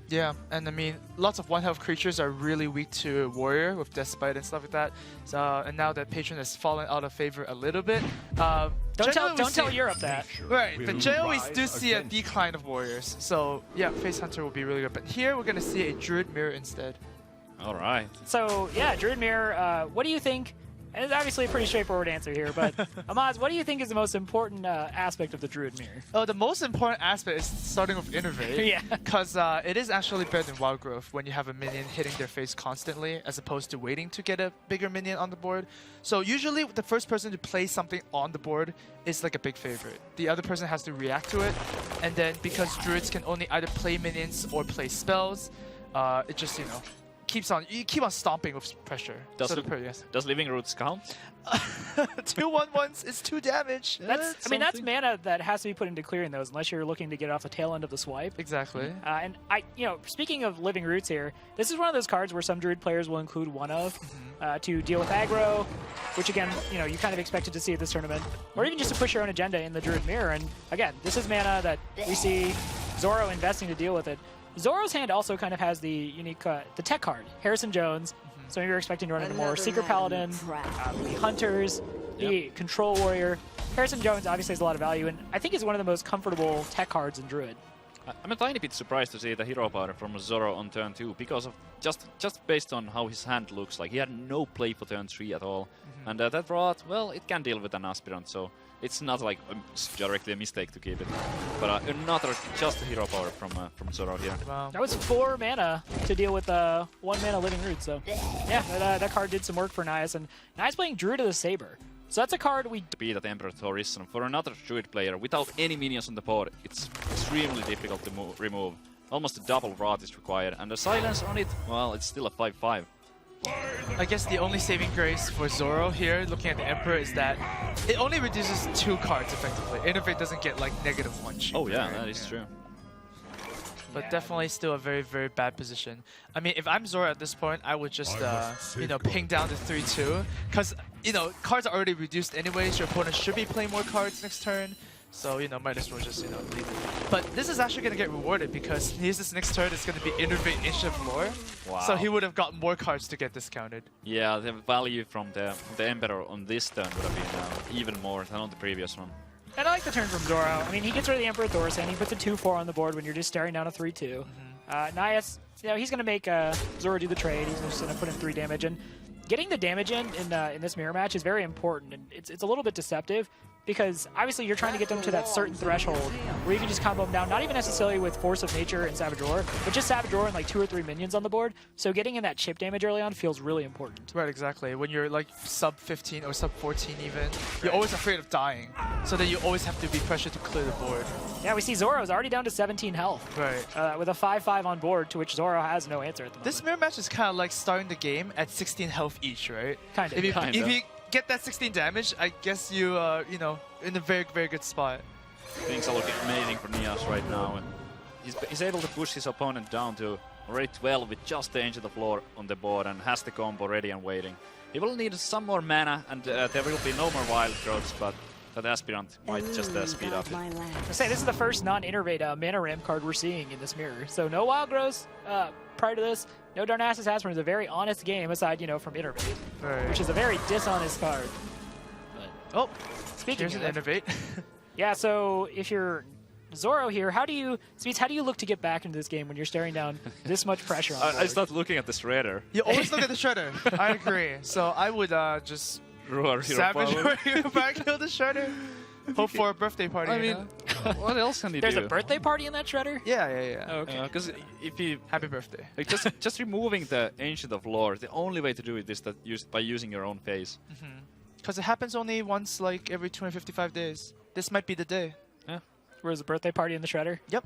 Speaker 4: Yeah, and I mean, lots of one-health creatures are really weak to Warrior with Despite and stuff like that. So, and now that Patron has fallen out of favor a little bit.
Speaker 3: Don't tell Europe that.
Speaker 4: Right, but generally we do see a decline of Warriors. So, yeah, Face Hunter will be really good. But here we're going to see a Druid Mirror instead.
Speaker 5: All right.
Speaker 3: So, yeah, Druid Mirror, what do you think And it's obviously a pretty straightforward answer here, but Amaz, what do you think is the most important aspect of the Druid Mirror?
Speaker 4: Oh, the most important aspect is starting with Innervate.
Speaker 3: Yeah.
Speaker 4: Because it is actually better than Wild Growth when you have a minion hitting their face constantly, as opposed to waiting to get a bigger minion on the board. So usually the first person to play something on the board is like a big favorite. The other person has to react to it, and then because Druids can only either play minions or play spells, it just, you know, you keep on stomping with pressure.
Speaker 5: Does Living Roots count?
Speaker 4: 2 1/1s is 2 damage.
Speaker 3: I mean, that's mana that has to be put into clearing those, unless you're looking to get off the tail end of the swipe.
Speaker 4: Exactly.
Speaker 3: And speaking of Living Roots here, this is one of those cards where some Druid players will include one of to deal with aggro, which again, you kind of expected to see at this tournament, or even just to push your own agenda in the Druid Mirror. And again, this is mana that we see Zoro investing to deal with it. Zoro's hand also kind of has the unique, the tech card, Harrison Jones. So maybe you're expecting to run into more Secret Paladin, the Hunters, the Control Warrior. Harrison Jones obviously has a lot of value, and I think is one of the most comfortable tech cards in Druid.
Speaker 5: I'm a tiny bit surprised to see the hero power from Zoro on turn 2 because of just based on how his hand looks like. He had no play for turn 3 at all. And that Rot, well, it can deal with an Aspirant, so it's not like directly a mistake to keep it. But another just a hero power from Zoro here.
Speaker 4: Wow.
Speaker 3: That was 4 mana to deal with 1 mana Living Root, so yeah, that card did some work for Nias, and Nias playing Druid of the Saber. So that's a card we...
Speaker 5: To beat that Emperor Horizon. For another Druid player, without any minions on the board, it's extremely difficult to remove. Almost a double Rot is required, and the silence on it, well, it's still a 5/5.
Speaker 4: I guess the only saving grace for Zoro here, looking at the Emperor, is that it only reduces 2 cards effectively. Innervate doesn't get like -1.
Speaker 5: Oh yeah, that is true.
Speaker 4: But definitely still a very, very bad position. I mean, if I'm Zoro at this point, I would just, ping down to 3/2. Because, cards are already reduced anyways. Your opponent should be playing more cards next turn. So, might as well just, leave it. But this is actually going to get rewarded because his next turn is going to be Innervate Ancient Floor.
Speaker 5: Wow.
Speaker 4: So he would have got more cards to get discounted.
Speaker 5: Yeah, the value from the Emperor on this turn would have been even more than on the previous one.
Speaker 3: And I like the turn from Zoro. I mean, he gets rid of the Emperor Thor's hand. He puts a 2/4 on the board when you're just staring down a 3/2. Nias, he's going to make Zoro do the trade. He's just going to put in 3 damage. And getting the damage in this mirror match is very important. And it's a little bit deceptive because obviously you're trying to get them to that certain threshold where you can just combo them down, not even necessarily with Force of Nature and Savage Roar, but just Savage Roar and like 2 or 3 minions on the board. So getting in that chip damage early on feels really important.
Speaker 4: Right, exactly. When you're like sub 15 or sub 14 even, you're always afraid of dying. So then you always have to be pressured to clear the board.
Speaker 3: Yeah, we see Zoro's already down to 17 health.
Speaker 4: Right.
Speaker 3: With a 5/5 on board, to which Zoro has no answer at the moment.
Speaker 4: This mirror match is kind of like starting the game at 16 health each, right?
Speaker 3: Kind of.
Speaker 4: If you get that 16 damage, I guess you, in a very, very good spot.
Speaker 5: Things are looking amazing for Nias right now, and he's able to push his opponent down to already 12 with just the Edge of the Floor on the board and has the combo ready and waiting. He will need some more mana, and there will be no more Wild Growths, but that Aspirant might just speed up it.
Speaker 3: I say this is the first non-Innervate mana ramp card we're seeing in this mirror. So no Wild Growths prior to this. No Darnassus Aspirant is a very honest game aside, from Innervate, which is a very dishonest card. But, speaking of
Speaker 4: Innervate.
Speaker 3: Yeah, so if you're Zoro here, how do you look to get back into this game when you're staring down this much pressure on the board?
Speaker 5: I start looking at the Shredder.
Speaker 4: You always look at the Shredder. I agree. So I would just Savage back kill the Shredder. Hope for a birthday party.
Speaker 5: I mean, what else can he
Speaker 3: There's
Speaker 5: do?
Speaker 3: a birthday party in that Shredder?
Speaker 4: Yeah.
Speaker 3: Oh, okay.
Speaker 5: Because if you
Speaker 4: happy birthday,
Speaker 5: like just removing the Ancient of Lore, the only way to do it is by using your own face.
Speaker 4: Because it happens only once, like every 255 days. This might be the day.
Speaker 5: Yeah.
Speaker 3: Where's the birthday party in the Shredder?
Speaker 4: Yep.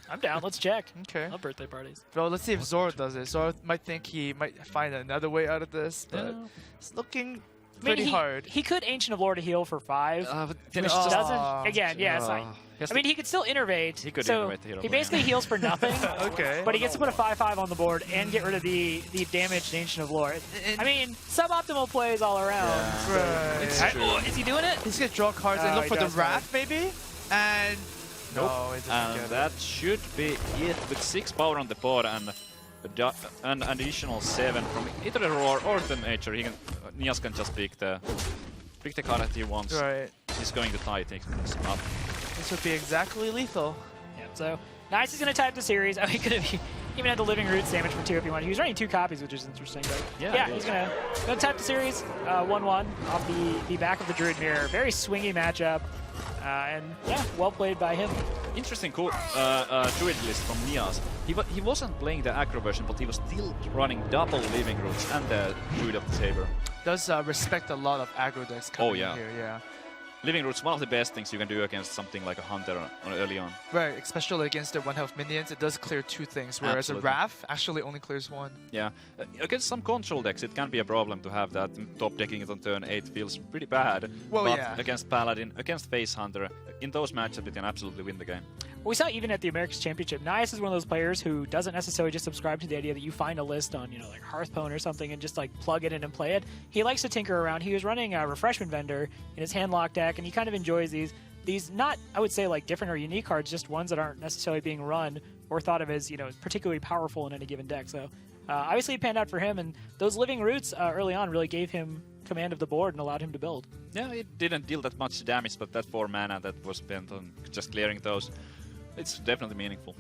Speaker 3: I'm down. Let's check.
Speaker 4: Okay.
Speaker 3: I love birthday parties.
Speaker 4: Well, let's see if Zoro does it. Zoro might think he might find another way out of this, but it's looking pretty hard.
Speaker 3: He could Ancient of Lore to heal for 5,
Speaker 5: but
Speaker 3: which doesn't. Again, I mean, he could still Innervate.
Speaker 5: He could
Speaker 3: so
Speaker 5: Innervate the hero.
Speaker 3: He basically heals for nothing.
Speaker 4: Okay.
Speaker 3: But he gets to put a 5/5 on the board and get rid of the damaged Ancient of Lore. I mean, suboptimal plays all around.
Speaker 4: Yeah. Right.
Speaker 3: Is he doing it?
Speaker 4: He's gonna draw cards and look for the Wrath, maybe? And no, it doesn't get
Speaker 5: that should be it with 6 power on the board and an additional 7 from either the Roar or the Nature. Nias can just pick the card that he wants.
Speaker 4: Right.
Speaker 5: He's going to tie things up.
Speaker 4: This would be exactly lethal.
Speaker 3: Yeah. So Nice is going to tie up the series. Oh, he could have even had the Living Roots damage for 2 if you want. He was running 2 copies, which is interesting. But yeah, he's going to tap the series 1-1 off the back of the Druid Mirror. Very swingy matchup. And yeah, well played by him.
Speaker 5: Interesting Druid list from Nias. He wasn't playing the aggro version, but he was still running double Living Roots and the Druid of the Saber.
Speaker 4: Does respect a lot of aggro decks coming in here, yeah.
Speaker 5: Living Roots, one of the best things you can do against something like a Hunter early on.
Speaker 4: Right, especially against the 1 health minions, it does clear 2 things, whereas a Wrath actually only clears 1.
Speaker 5: Yeah, against some control decks it can be a problem to have that top decking it on turn 8 feels pretty bad.
Speaker 4: Well,
Speaker 5: but
Speaker 4: yeah.
Speaker 5: Against Paladin, against Face Hunter, in those matchups it can absolutely win the game.
Speaker 3: We saw even at the Americas Championship, Nias is one of those players who doesn't necessarily just subscribe to the idea that you find a list on, like Hearthstone or something and just like plug it in and play it. He likes to tinker around. He was running a Refreshment Vendor in his handlock deck, and he kind of enjoys these not, I would say, like different or unique cards, just ones that aren't necessarily being run or thought of as, particularly powerful in any given deck. So obviously it panned out for him, and those Living Roots early on really gave him command of the board and allowed him to build.
Speaker 5: Yeah, it didn't deal that much damage, but that 4 mana that was spent on just clearing those, it's definitely meaningful.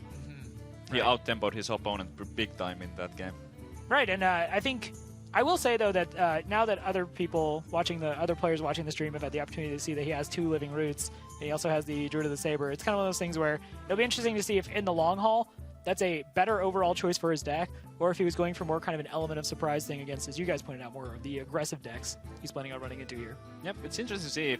Speaker 5: He out-tempoed his opponent big time in that game.
Speaker 3: Right, and I think I will say though that now that other players watching the stream have had the opportunity to see that he has 2 Living Roots, and he also has the Druid of the Saber, it's kind of one of those things where it'll be interesting to see if in the long haul that's a better overall choice for his deck, or if he was going for more kind of an element of surprise thing against, as you guys pointed out, more of the aggressive decks he's planning on running into here.
Speaker 5: Yep, it's interesting to see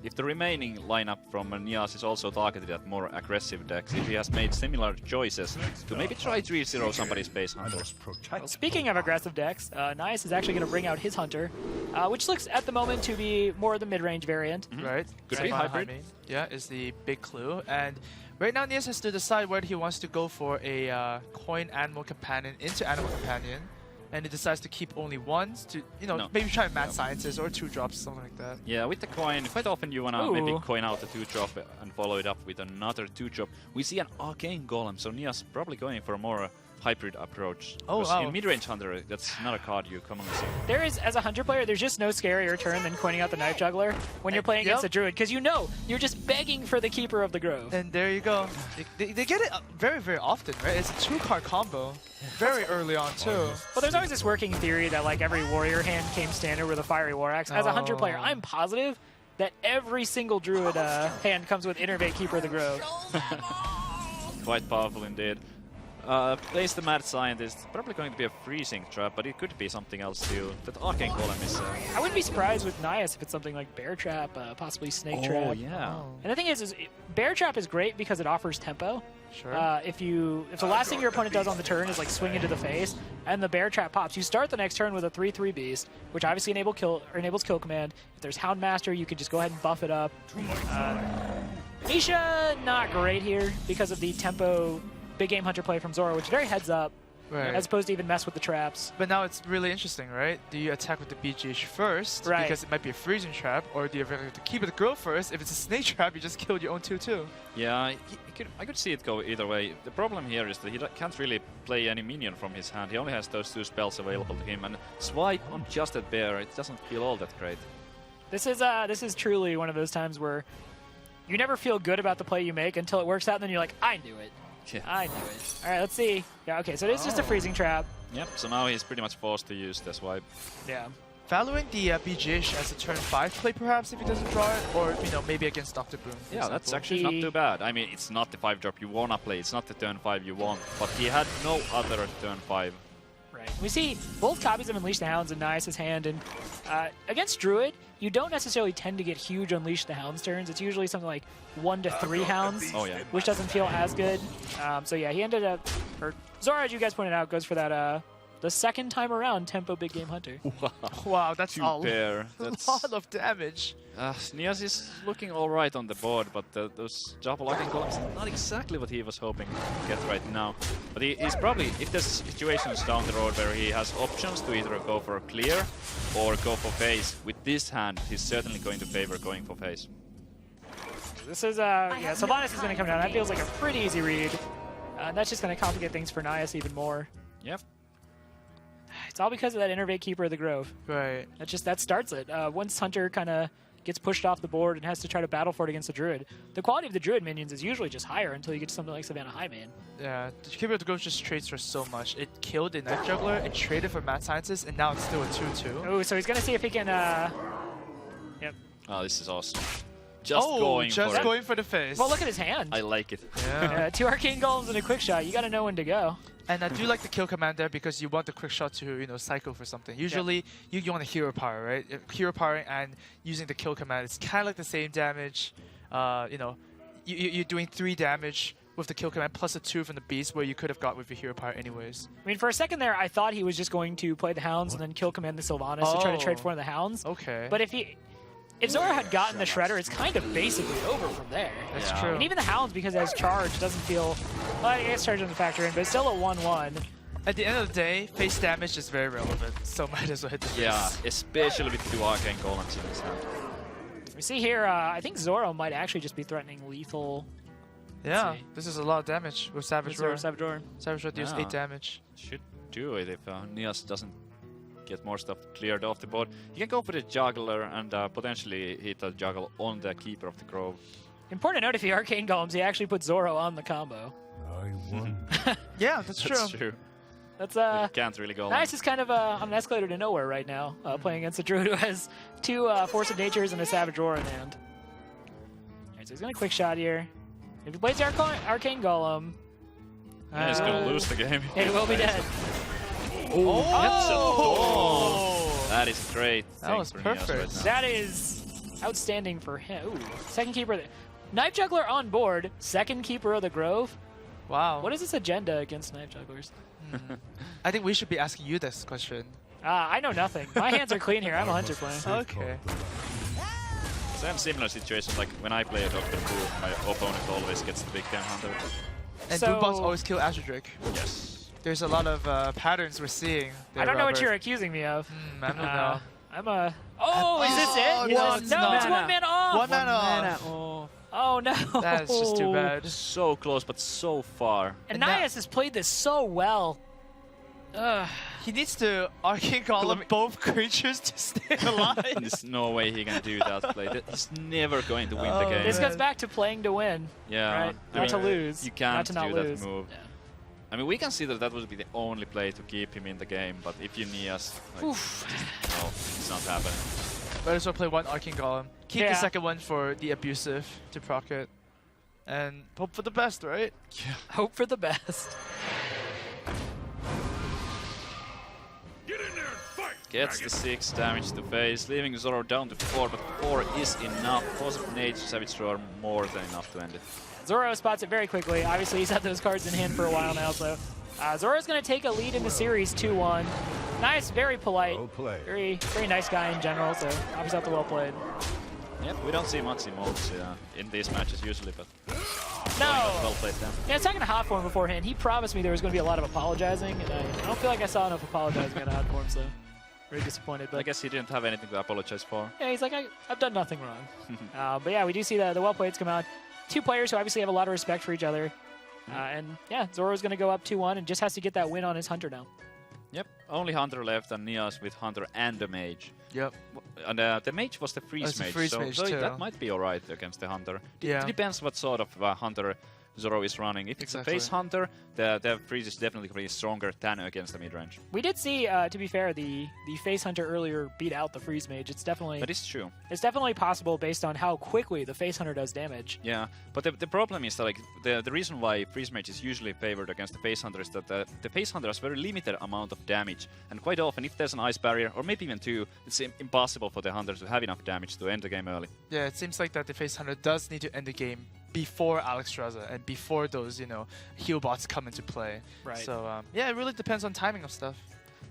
Speaker 5: if the remaining lineup from Nias is also targeted at more aggressive decks, if he has made similar choices to maybe try 3-0 somebody's Base Hunters.
Speaker 3: Well, speaking of aggressive decks, Nias is actually going to bring out his Hunter, which looks at the moment to be more of the mid-range variant.
Speaker 4: Right.
Speaker 5: Could be hybrid.
Speaker 4: Yeah, is the big clue. And right now, Nias has to decide whether he wants to go for a coin Animal Companion into Animal Companion, and he decides to keep only 1s to, maybe try Mad Sciences or 2-drops, something like that.
Speaker 5: Yeah, with the coin, quite often you wanna maybe coin out a 2-drop and follow it up with another 2-drop. We see an Arcane Golem, so Nias probably going for a more hybrid approach.
Speaker 4: Oh, wow.
Speaker 5: In mid-range Hunter, that's not a card you commonly see.
Speaker 3: There is, as a Hunter player, there's just no scarier turn than coining out the Knife Juggler when you're playing against a Druid, because you're just begging for the Keeper of the Grove.
Speaker 4: And there you go. They get it very, very often, right? It's a 2-card combo. Very early on, too.
Speaker 3: Well, there's always this working theory that like every Warrior hand came standard with a Fiery War Axe. As a Hunter player, I'm positive that every single Druid hand comes with Innervate Keeper of the Grove.
Speaker 5: Quite powerful indeed. Plays the Mad Scientist, probably going to be a freezing trap, but it could be something else too. That Arcane Golem is...
Speaker 3: I wouldn't be surprised with Nias if it's something like Bear Trap, possibly Snake Trap.
Speaker 5: Oh, yeah.
Speaker 3: And the thing is Bear Trap is great because it offers tempo.
Speaker 4: Sure.
Speaker 3: If the last thing your opponent does on the turn is like swing into the face, and the Bear Trap pops, you start the next turn with a 3/3 Beast, which obviously enables kill command. If there's Houndmaster, you can just go ahead and buff it up. Misha, not great here because of the tempo big game Hunter play from Zoro, which is very heads up, as opposed to even mess with the traps.
Speaker 4: But now it's really interesting, right? Do you attack with the BGH first, because it might be a freezing trap, or do you have to keep it girl first? If it's a snake trap, you just killed your own 2/2.
Speaker 5: Yeah, I could see it go either way. The problem here is that he can't really play any minion from his hand. He only has those 2 spells available to him, and swipe on just that bear, it doesn't feel all that great.
Speaker 3: This is truly one of those times where you never feel good about the play you make until it works out, and then you're like, I knew it.
Speaker 5: Yeah.
Speaker 3: I knew it. All right, let's see. Yeah, okay, so it's just a freezing trap.
Speaker 5: Yep, so now he's pretty much forced to use the swipe.
Speaker 3: Yeah.
Speaker 4: Valuing the BGH as a turn 5 play, perhaps, if he doesn't draw it, or maybe against Dr. Boom.
Speaker 5: Yeah, that's actually not too bad. I mean, it's not the 5-drop you wanna play, it's not the turn 5 you want, but he had no other turn 5.
Speaker 3: Right. We see both copies of Unleash the Hounds in Nias' hand, and against Druid, you don't necessarily tend to get huge Unleash the Hounds turns. It's usually something like 1 to 3 Hounds, which doesn't feel as good. So yeah, he ended up, or Zoro, as you guys pointed out, goes for that the second time around tempo big game Hunter.
Speaker 4: Wow, that's a
Speaker 5: That's
Speaker 4: lot of damage.
Speaker 5: Nias is looking alright on the board, but those double Arcane Golems not exactly what he was hoping to get right now. But he's probably, if there's situations down the road where he has options to either go for a clear or go for face, with this hand, he's certainly going to favor going for face.
Speaker 3: This is, yeah, Sylvanas is going to come down. That feels like a pretty easy read. That's just going to complicate things for Nias even more.
Speaker 5: Yep.
Speaker 3: It's all because of that Innervate Keeper of the Grove.
Speaker 4: Right.
Speaker 3: That starts it. Once Hunter kind of gets pushed off the board and has to try to battle for it against the Druid. The quality of the Druid minions is usually just higher until you get to something like Savannah Highmane.
Speaker 4: Yeah, the Keeper of the Grove just trades for so much. It killed the Knife Juggler, it traded for Mad Scientist, and now it's still a 2-2.
Speaker 3: Oh, so he's going to see if he can... Yep.
Speaker 5: Oh, this is awesome. Just going
Speaker 4: for the face.
Speaker 3: Well, look at his hand.
Speaker 5: I like it.
Speaker 4: Yeah.
Speaker 3: 2 Arcane Golems and a quick shot. You got to know when to go.
Speaker 4: And I do like the kill command there because you want the quick shot to, cycle for something. Usually, you want a hero power, right? Hero power and using the kill command, it's kind of like the same damage. You're doing 3 damage with the kill command plus a 2 from the beast where you could have got with your hero power anyways.
Speaker 3: I mean, for a second there, I thought he was just going to play the Hounds and then kill command the Sylvanas to try to trade for one of the Hounds.
Speaker 4: Okay.
Speaker 3: But if Zoro had gotten the Shredder, it's kind of basically over from there.
Speaker 4: That's true.
Speaker 3: And even the Hounds, because it has charge, doesn't feel... Well, I guess charge doesn't factor in, but it's still a 1-1.
Speaker 4: At the end of the day, face damage is very relevant, so might as well hit the face.
Speaker 5: Yeah, especially with 2 Arcane Golems in his hand.
Speaker 3: We see here, I think Zoro might actually just be threatening lethal.
Speaker 4: Yeah, this is a lot of damage with Savage Roar.
Speaker 3: Savage Roar.
Speaker 4: Savage Roar deals 8 damage.
Speaker 5: Should do it if Nias doesn't get more stuff cleared off the board. He can go for the Juggler and potentially hit a juggle on the Keeper of the Grove.
Speaker 3: Important to note, if he Arcane Golems, he actually put Zoro on the combo.
Speaker 4: Yeah, that's true.
Speaker 5: That's true.
Speaker 3: That's
Speaker 5: You can't really go
Speaker 3: Nias is kind of on an escalator to nowhere right now, playing against a Druid who has 2 Force of Natures and a Savage Roar in hand. Alright, so he's going to quick shot here. If he plays the Arcane Golem...
Speaker 5: he's going to lose the game.
Speaker 3: It will be dead.
Speaker 5: That is great.
Speaker 4: That was
Speaker 5: for Nias
Speaker 4: perfect.
Speaker 5: right now.
Speaker 3: That is outstanding for him. Ooh, second Keeper. Knife Juggler on board, second Keeper of the Grove.
Speaker 4: Wow.
Speaker 3: What is this agenda against Knife Jugglers?
Speaker 4: I think we should be asking you this question.
Speaker 3: I know nothing. My hands are clean here. I'm a hunter playing.
Speaker 4: Okay.
Speaker 5: Same similar situation, like when I play a Dr. Who, my opponent always gets the big game hunter.
Speaker 4: And
Speaker 3: So-
Speaker 4: Boombox always kill Azure Drake.
Speaker 5: Yes.
Speaker 4: There's a lot of patterns we're seeing there,
Speaker 3: I don't know what
Speaker 4: Robert.
Speaker 3: you're accusing me of.
Speaker 4: I don't know.
Speaker 3: I'm a... Oh, is this it?
Speaker 4: no,
Speaker 3: Is this-
Speaker 4: it's
Speaker 3: no, it's
Speaker 4: not.
Speaker 3: 1 man off.
Speaker 4: 1 mana off.
Speaker 3: Oh, no.
Speaker 4: That's just too bad.
Speaker 5: So close, but so far.
Speaker 3: And
Speaker 4: And
Speaker 3: Nias has played this so well. Ugh.
Speaker 4: He needs to Arcane Golem both creatures to stay alive.
Speaker 5: There's no way he can do that play. He's never going to win the game.
Speaker 3: This goes back to playing to win.
Speaker 5: Yeah.
Speaker 3: Right?
Speaker 5: I
Speaker 3: Not to
Speaker 5: mean,
Speaker 3: lose.
Speaker 5: You can't
Speaker 3: Not to not
Speaker 5: do
Speaker 3: lose.
Speaker 5: that move.
Speaker 3: Yeah.
Speaker 5: I mean, we consider that would be the only play to keep him in the game, but if you Nias, like, no, it's not happening.
Speaker 4: Might as well play 1 Arcane Golem. Keep
Speaker 3: Yeah.
Speaker 4: the second one for the abusive to proc it. And hope for the best, right?
Speaker 3: Hope for the best.
Speaker 5: Gets the 6 damage to face, leaving Zoro down to 4, but 4 is enough. Force of Nature, Savage Roar, more than enough to end it.
Speaker 3: Zoro spots it very quickly. Obviously, he's had those cards in hand for a while now, so Zoro's going to take a lead in the series 2-1. Nice, very polite. Very, very nice guy in general, so obviously well played.
Speaker 5: Yep, we don't see much emotes in these matches usually, but
Speaker 3: No!
Speaker 5: well played then.
Speaker 3: Yeah, talking to Hot Form beforehand, he promised me there was going to be a lot of apologizing, and I don't feel like I saw enough apologizing at Hot Form, so very disappointed. But
Speaker 5: I guess he didn't have anything to apologize for.
Speaker 3: yeah, he's like, I've done nothing wrong. But yeah, we do see the well-playeds come out. 2 players who obviously have a lot of respect for each other. And yeah, Zoro's going to go up 2-1 and just has to get that win on his Hunter now.
Speaker 5: Yep, only Hunter left and Nias with Hunter and the Mage.
Speaker 4: Yep.
Speaker 5: And the Mage was the Freeze
Speaker 4: it's a
Speaker 5: Mage,
Speaker 4: Freeze
Speaker 5: so,
Speaker 4: Mage
Speaker 5: so
Speaker 4: too.
Speaker 5: that might be alright against the Hunter.
Speaker 4: Yeah.
Speaker 5: It depends what sort of Hunter Zoro is running. If it's a
Speaker 4: Exactly.
Speaker 5: face Hunter, the Freeze is definitely going to be stronger than against the mid-range.
Speaker 3: We did see, to be fair, the Face Hunter earlier beat out the Freeze Mage. It's definitely possible based on how quickly the Face Hunter does damage.
Speaker 5: Yeah, but the problem is that like the reason why Freeze Mage is usually favored against the Face Hunter is that the Face Hunter has very limited amount of damage, and quite often if there's an Ice Barrier, or maybe even 2, it's impossible for the Hunter to have enough damage to end the game early.
Speaker 4: Yeah, it seems like that the Face Hunter does need to end the game before Alexstrasza and before those, heal bots come into play.
Speaker 3: Right.
Speaker 4: So, yeah, it really depends on timing of stuff.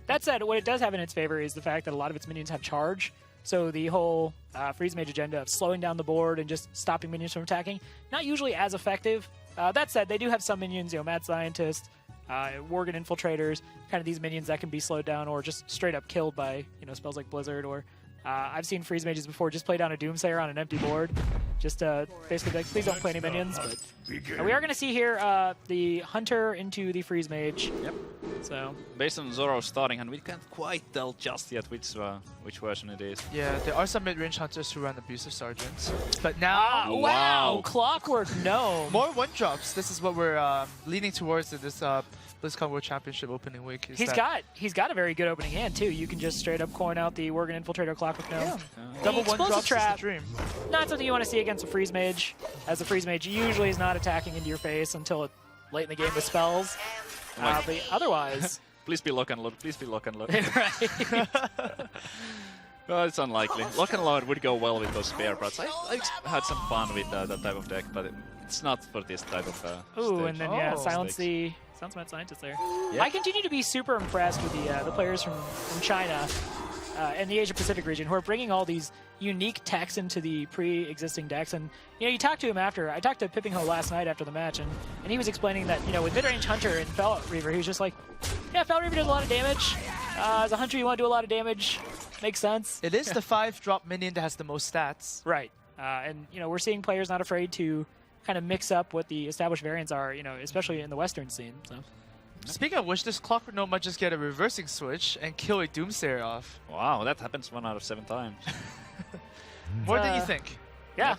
Speaker 3: That said, what it does have in its favor is the fact that a lot of its minions have charge. So the whole Freeze Mage agenda of slowing down the board and just stopping minions from attacking, not usually as effective. That said, they do have some minions, Mad Scientist, Worgen Infiltrators, kind of these minions that can be slowed down or just straight up killed by spells like Blizzard or I've seen freeze mages before just play down a Doomsayer on an empty board. Just basically like, please don't play any minions. But we are going to see here the Hunter into the freeze mage.
Speaker 5: Yep.
Speaker 3: So
Speaker 5: based on Zoro's starting hand, we can't quite tell just yet which version it is.
Speaker 4: Yeah, there are some mid-range hunters who run abusive sergeants, but now
Speaker 3: wow, Clockwork Gnome.
Speaker 4: more one-drops. This is what we're leaning towards in this BlizzCon World Championship opening week.
Speaker 3: He's got a very good opening hand too. You can just straight up coin out the Worgen Infiltrator Clockwork Gnome.
Speaker 4: Double
Speaker 3: Explosive
Speaker 4: one-drops
Speaker 3: trap.
Speaker 4: is the dream.
Speaker 3: Not something you want to see against a freeze mage, as the freeze mage usually is not attacking into your face until late in the game with spells. But otherwise,
Speaker 5: Please be lock and load. Please be lock and load.
Speaker 3: right?
Speaker 5: Well, it's unlikely. Lock and load would go well with those spare parts. I had some fun with that type of deck, but it's not for this type of
Speaker 3: Ooh,
Speaker 5: stage.
Speaker 3: and then silence the Mad Scientist there.
Speaker 5: Yep.
Speaker 3: I continue to be super impressed with the players from China and the Asia Pacific region who are bringing all these unique techs into the pre-existing decks. And you talk to him after. I talked to Pipping Ho last night after the match, and he was explaining that with mid-range Hunter and Fel Reaver, he was just like, yeah, Fel Reaver does a lot of damage. As a Hunter, you want to do a lot of damage. Makes sense.
Speaker 4: It is the 5-drop minion that has the most stats.
Speaker 3: Right. And we're seeing players not afraid to kind of mix up what the established variants are, especially in the Western scene. So.
Speaker 4: Speaking of which, this Clockwork Gnome might just get a reversing switch and kill a Doomsayer off.
Speaker 5: Wow, that happens 1 out of 7 times.
Speaker 4: More than you think.
Speaker 3: Yeah.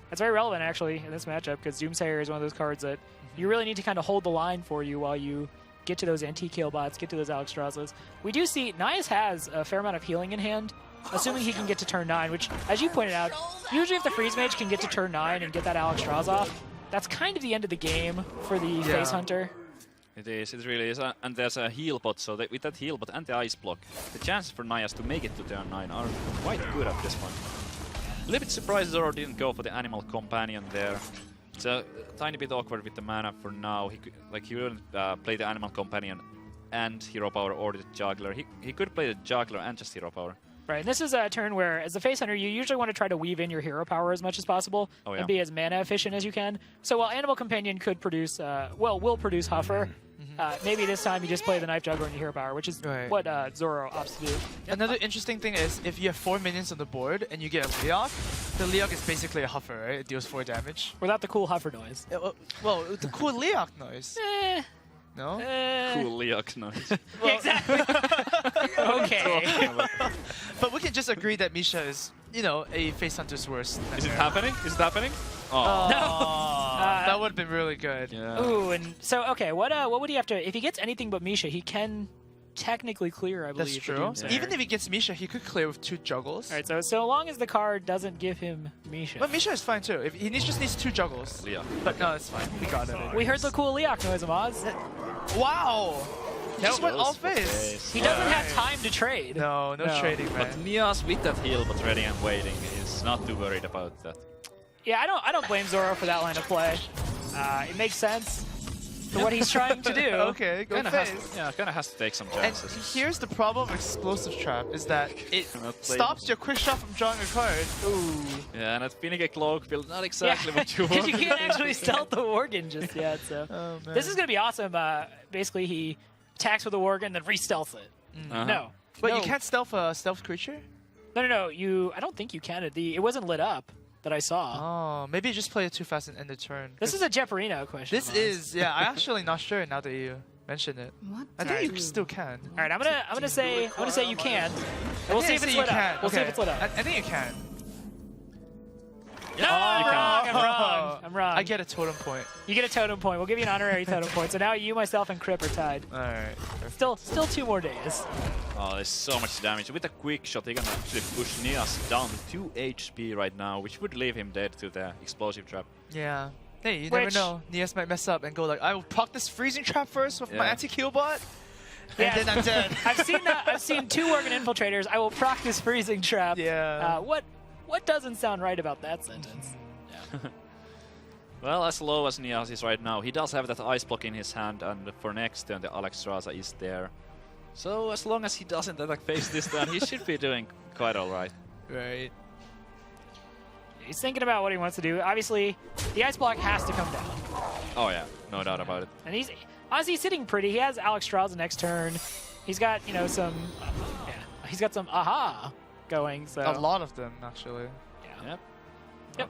Speaker 3: That's very relevant, actually, in this matchup, because Doomsayer is one of those cards that you really need to kind of hold the line for you while you get to those anti-kill bots, get to those Alexstrasza's. We do see Nias has a fair amount of healing in hand, assuming he can get to turn 9, which, as you pointed out, usually if the Freeze Mage can get to turn 9 and get that Alexstrasza off, that's kind of the end of the game for the Face Hunter.
Speaker 5: It is, it really is. And there's a heal bot, so with that heal bot and the ice block, the chances for Nias to make it to turn 9 are quite good at this point. A little bit surprised Zoro didn't go for the Animal Companion there. It's a tiny bit awkward with the mana for now. He wouldn't play the Animal Companion and Hero Power or the Juggler. He could play the Juggler and just Hero Power.
Speaker 3: Right, and this is a turn where, as the Face Hunter, you usually want to try to weave in your Hero Power as much as possible and be as mana efficient as you can. So while Animal Companion could produce, will produce Huffer, maybe this time you just play the Knife Juggler and your Hero Power, which is what Zoro opts to do.
Speaker 4: Another interesting thing is, if you have 4 minions on the board and you get a Leok, the Leok is basically a Huffer, right? It deals 4 damage.
Speaker 3: Without the cool Huffer noise.
Speaker 4: Well, the cool Leok noise. No?
Speaker 5: Cool Leok noise.
Speaker 3: Yeah, exactly. Okay.
Speaker 4: But we can just agree that Misha is, a Face Hunter's worst.
Speaker 5: Is it happening? Is it happening?
Speaker 4: Oh,
Speaker 3: No.
Speaker 4: that would have been really good.
Speaker 5: Yeah.
Speaker 3: Ooh, and so, okay, what would he have to... If he gets anything but Misha, he can technically clear, I believe.
Speaker 4: That's
Speaker 3: the
Speaker 4: true.
Speaker 3: Doomsayer.
Speaker 4: Even if he gets Misha, he could clear with 2 juggles.
Speaker 3: All right, so long as the card doesn't give him Misha.
Speaker 4: But Misha is fine too. If he just needs 2 juggles.
Speaker 5: Leok.
Speaker 4: But no, it's fine. We got it.
Speaker 3: We heard the cool Leok noise, Amaz.
Speaker 4: Wow! He just went all face.
Speaker 3: He doesn't have time to trade.
Speaker 4: No trading, man.
Speaker 5: But Nias with that heal but ready and waiting is not too worried about that.
Speaker 3: Yeah, I don't blame Zoro for that line of play. It makes sense for what he's trying to do.
Speaker 4: Okay, go
Speaker 5: Kind
Speaker 4: face.
Speaker 5: of has to take some
Speaker 4: And
Speaker 5: chances.
Speaker 4: here's the problem with Explosive Trap is that it stops your quick shot from drawing a card.
Speaker 3: Ooh.
Speaker 5: Yeah, and that Finnegan Cloak build not exactly what you want.
Speaker 3: Because you can't actually stealth the Worgen just yet. So this is going to be awesome. Basically, he attacks with a Worgen, then re-stealths it. No.
Speaker 4: But you can't stealth a stealth creature?
Speaker 3: No. I don't think you can. It wasn't lit up that I saw.
Speaker 4: Oh, maybe you just play it too fast and end the turn.
Speaker 3: This is a Jeoparino question.
Speaker 4: This is, yeah, I'm actually not sure now that you mentioned it.
Speaker 7: What?
Speaker 4: I think you still can.
Speaker 3: All right, I'm gonna say you can. And we'll see if it's lit up. We'll see if it's lit up.
Speaker 4: I think you can.
Speaker 3: No, I'm wrong.
Speaker 4: I get a totem point.
Speaker 3: You get a totem point. We'll give you an honorary totem point. So now you, myself, and Crip are tied.
Speaker 4: All right.
Speaker 3: Still 2 more days.
Speaker 5: Oh, there's so much damage. With a quick shot, he can actually push Nias down to 2 HP right now, which would leave him dead to the explosive trap.
Speaker 4: Yeah. Hey, you never know. Nias might mess up and go like, I will proc this freezing trap first with my anti-kill bot.
Speaker 3: Yeah.
Speaker 4: And then I'm dead.
Speaker 3: I've seen 2 Worgen infiltrators. I will proc this freezing trap.
Speaker 4: Yeah.
Speaker 3: What doesn't sound right about that sentence?
Speaker 5: Well, as low as Nias is right now, he does have that ice block in his hand, and for next turn the Alexstrasza is there. So as long as he doesn't attack face this turn, he should be doing quite alright.
Speaker 4: Right.
Speaker 3: He's thinking about what he wants to do. Obviously, the ice block has to come down.
Speaker 5: Oh yeah, no doubt about it.
Speaker 3: And he's honestly sitting pretty. He has Alexstrasza next turn. He's got some. He's got some aha going. So
Speaker 4: A lot of them, actually.
Speaker 3: Yeah.
Speaker 5: Yep.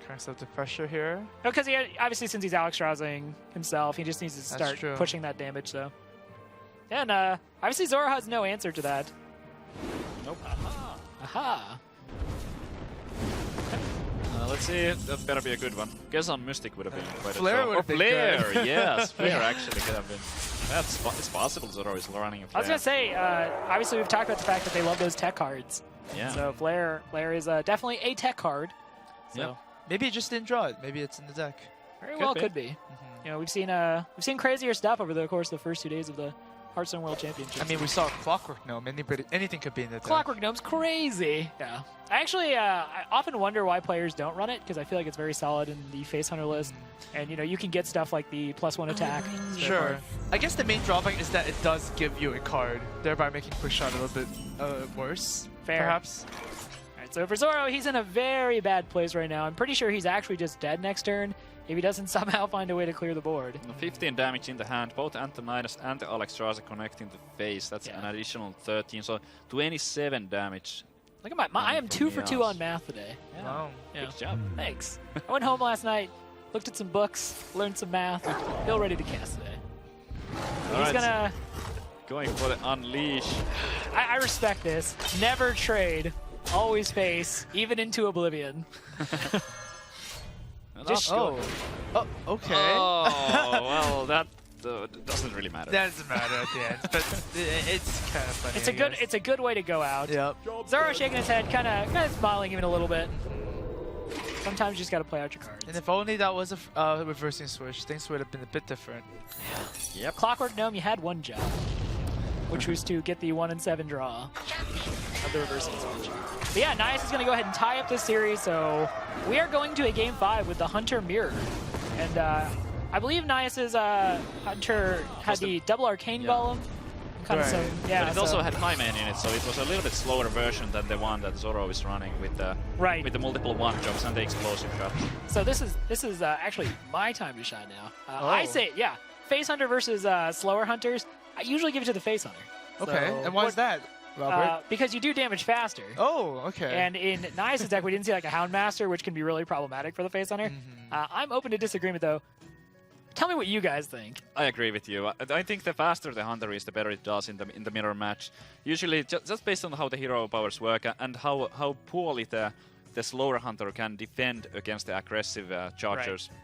Speaker 4: Cranks up the pressure here.
Speaker 3: Because obviously, since he's Alex Rousing himself, he just needs to
Speaker 4: That's
Speaker 3: start
Speaker 4: true.
Speaker 3: pushing that damage. So, and obviously Zoro has no answer to that.
Speaker 5: Nope.
Speaker 3: Aha!
Speaker 5: Let's see. That better be a good one. Guess on Mystic would have been quite
Speaker 4: Flare
Speaker 5: a draw.
Speaker 4: would have been
Speaker 5: Flare,
Speaker 4: good.
Speaker 5: yes. Flare actually could have been. It's possible Zoro is running a Flare.
Speaker 3: I was gonna say, obviously we've talked about the fact that they love those tech cards.
Speaker 5: Yeah.
Speaker 3: So Flare is definitely a tech card. So
Speaker 5: Yep.
Speaker 4: Maybe he just didn't draw it. Maybe it's in the deck.
Speaker 3: very well
Speaker 5: be.
Speaker 3: could be. You know, we've seen crazier stuff over the course of the first 2 days of the Hearthstone World Championship.
Speaker 4: I mean, we saw Clockwork Gnome. Anything could be in the deck.
Speaker 3: Clockwork Gnome's crazy. Yeah. I often wonder why players don't run it, because I feel like it's very solid in the Face Hunter list. And, you know, you can get stuff like the +1 attack.
Speaker 4: Sure. I guess the main drawback is that it does give you a card, thereby making Quick Shot a little bit worse,
Speaker 3: Fair.
Speaker 4: perhaps.
Speaker 3: All right, so for Zoro, he's in a very bad place right now. I'm pretty sure he's actually just dead next turn if he doesn't somehow find a way to clear the board.
Speaker 5: 15 damage in the hand, both Nias and the Alex Raza connecting the face. That's an additional 13, so 27 damage.
Speaker 3: Look at I am 2 for 2
Speaker 5: Nias.
Speaker 3: on math today. Yeah.
Speaker 4: Wow.
Speaker 3: Yeah.
Speaker 5: Good job.
Speaker 3: Thanks. I went home last night, looked at some books, learned some math, feel ready to cast today.
Speaker 5: All
Speaker 3: He's
Speaker 5: right,
Speaker 3: gonna...
Speaker 5: going for the Unleash.
Speaker 3: I respect this. Never trade, always face, even into oblivion. Just
Speaker 4: Oh, okay.
Speaker 5: Oh, well, that doesn't really matter.
Speaker 4: That doesn't matter at the end, but it's kind of funny.
Speaker 3: It's a good way to go out.
Speaker 4: Yep.
Speaker 3: Zoro shaking his head, kind of smiling even a little bit. Sometimes you just got to play out your cards.
Speaker 4: And if only that was a reversing switch, things would have been a bit different.
Speaker 5: Yep.
Speaker 3: Clockwork Gnome, you had one job, which was to get the 1 in 7 draw of the reversing switch. But yeah, Nias is going to go ahead and tie up this series, so we are going to a Game 5 with the Hunter Mirror. And I believe Nias's Hunter had the double Arcane Golem. Kind of
Speaker 4: Right.
Speaker 3: yeah,
Speaker 5: But it also had high man in it, so it was a little bit slower version than the one that Zoro is running with the multiple 1-drops and the explosive drops.
Speaker 3: So this is actually my time to shine now.
Speaker 4: Oh.
Speaker 3: I say, yeah, Face Hunter versus slower Hunters. I usually give it to the Face Hunter.
Speaker 4: Okay,
Speaker 3: So
Speaker 4: and why is that, Robert?
Speaker 3: Because you do damage faster.
Speaker 4: Oh, okay.
Speaker 3: And in Nias' deck, we didn't see like a Houndmaster, which can be really problematic for the Face Hunter. I'm open to disagreement, though. Tell me what you guys think.
Speaker 5: I agree with you. I think the faster the Hunter is, the better it does in the mirror match. Usually, just based on how the hero powers work and how poorly the slower Hunter can defend against the aggressive chargers. Right.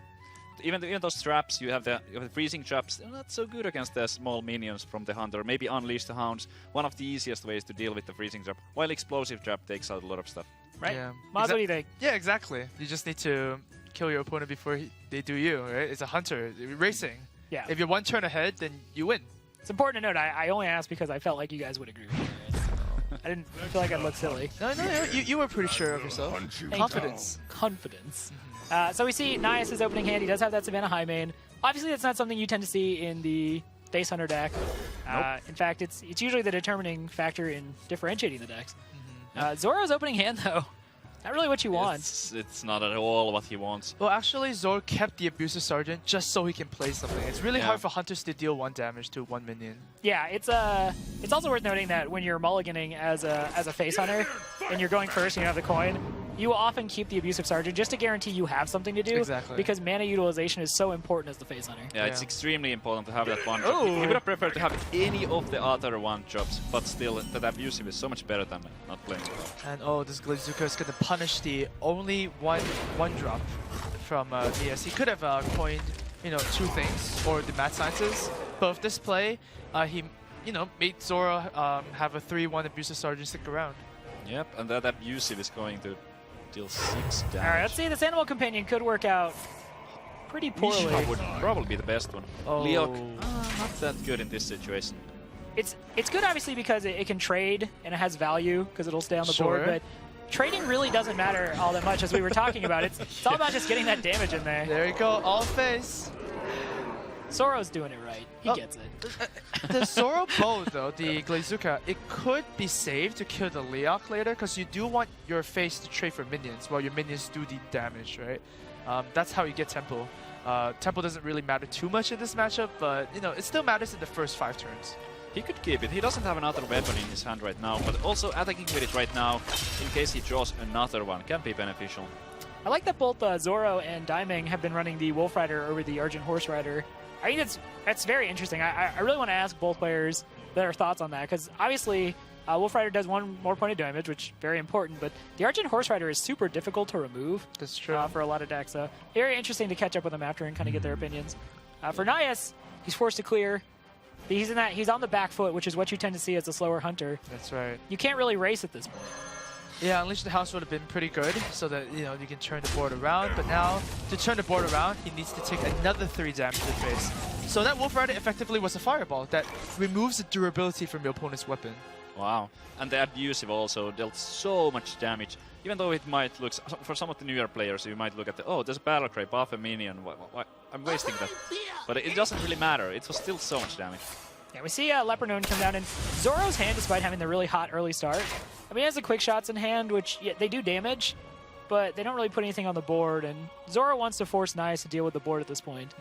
Speaker 5: Even those traps, you have the freezing traps, they're not so good against the small minions from the Hunter. Maybe Unleash the Hounds, one of the easiest ways to deal with the freezing trap, while explosive trap takes out a lot of stuff.
Speaker 3: Right?
Speaker 4: Yeah.
Speaker 3: Maz, what do you think?
Speaker 4: Yeah, exactly. You just need to kill your opponent before they do you, right? It's a Hunter, racing.
Speaker 3: Yeah.
Speaker 4: If you're one turn ahead, then you win.
Speaker 3: It's important to note, I only asked because I felt like you guys would agree with me. I didn't feel like I'd look silly.
Speaker 4: No, you were pretty sure of yourself. Confidence.
Speaker 3: Confidence. So we see Nias' opening hand. He does have that Savannah High main. Obviously, that's not something you tend to see in the Face Hunter deck. In fact, it's usually the determining factor in differentiating the decks. Zoro's opening hand, though, not really what you want.
Speaker 5: It's not at all what he wants.
Speaker 4: Well, actually, Zoro kept the Abusive Sergeant just so he can play something. It's really hard for Hunters to deal 1 damage to 1 minion.
Speaker 3: Yeah, it's also worth noting that when you're mulliganing as a Face Hunter and you're going first and you have the coin, you will often keep the Abusive Sergeant just to guarantee you have something to do.
Speaker 4: Exactly.
Speaker 3: Because mana utilization is so important as the Face Hunter.
Speaker 5: Yeah, it's extremely important to have that 1-drop. He would have preferred to have any of the other 1-drops, but still, that Abusive is so much better than not playing it well.
Speaker 4: And this Glazuka is going to punish the only one drop from Nias. He could have coined, 2 things, or the Mad Sciences, but with this play, he, made Zoro have a 3-1 Abusive Sergeant stick around.
Speaker 5: Yep, and that Abusive is going to deal 6 damage.
Speaker 3: All right, let's see. This Animal Companion could work out pretty poorly.
Speaker 5: Mishima would probably be the best one.
Speaker 4: Oh.
Speaker 5: Leok, not that good in this situation.
Speaker 3: It's good, obviously, because it can trade and it has value because it'll stay on the board, but trading really doesn't matter all that much, as we were talking about. It's all about just getting that damage in there.
Speaker 4: There you go, all face.
Speaker 3: Zoro's doing it right. He gets it.
Speaker 4: The Zoro bow, though, the Glazuka, it could be saved to kill the Leok later, because you do want your face to trade for minions while your minions do the damage, right? That's how you get Temple. Temple doesn't really matter too much in this matchup, but, it still matters in the first 5 turns.
Speaker 5: He could keep it. He doesn't have another weapon in his hand right now, but also attacking with it right now, in case he draws another one, can be beneficial.
Speaker 3: I like that both Zoro and Daimeng have been running the Wolf Rider over the Argent Horse Rider. I think that's very interesting. I really want to ask both players their thoughts on that, because obviously Wolf Rider does 1 more point of damage, which is very important, but the Argent Horse Rider is super difficult to remove.
Speaker 4: That's true.
Speaker 3: For a lot of decks. So very interesting to catch up with them after and kind of get their opinions. For Nias, he's forced to clear. He's on the back foot, which is what you tend to see as a slower hunter.
Speaker 4: That's right.
Speaker 3: You can't really race at this point.
Speaker 4: Yeah, Unleash the House would have been pretty good, so that you can turn the board around. But now, to turn the board around, he needs to take another 3 damage to the face. So that Wolf Rider effectively was a fireball that removes the durability from your opponent's weapon.
Speaker 5: Wow. And the abusive also dealt so much damage. Even though it might look, for some of the newer players, you might look at there's a battle cry, buff a minion. Why? I'm wasting that. But it doesn't really matter. It was still so much damage.
Speaker 3: Yeah, we see Leopardon come down, and Zoro's hand, despite having the really hot early start, I mean, he has the quick shots in hand, which they do damage, but they don't really put anything on the board, and Zoro wants to force Nias to deal with the board at this point,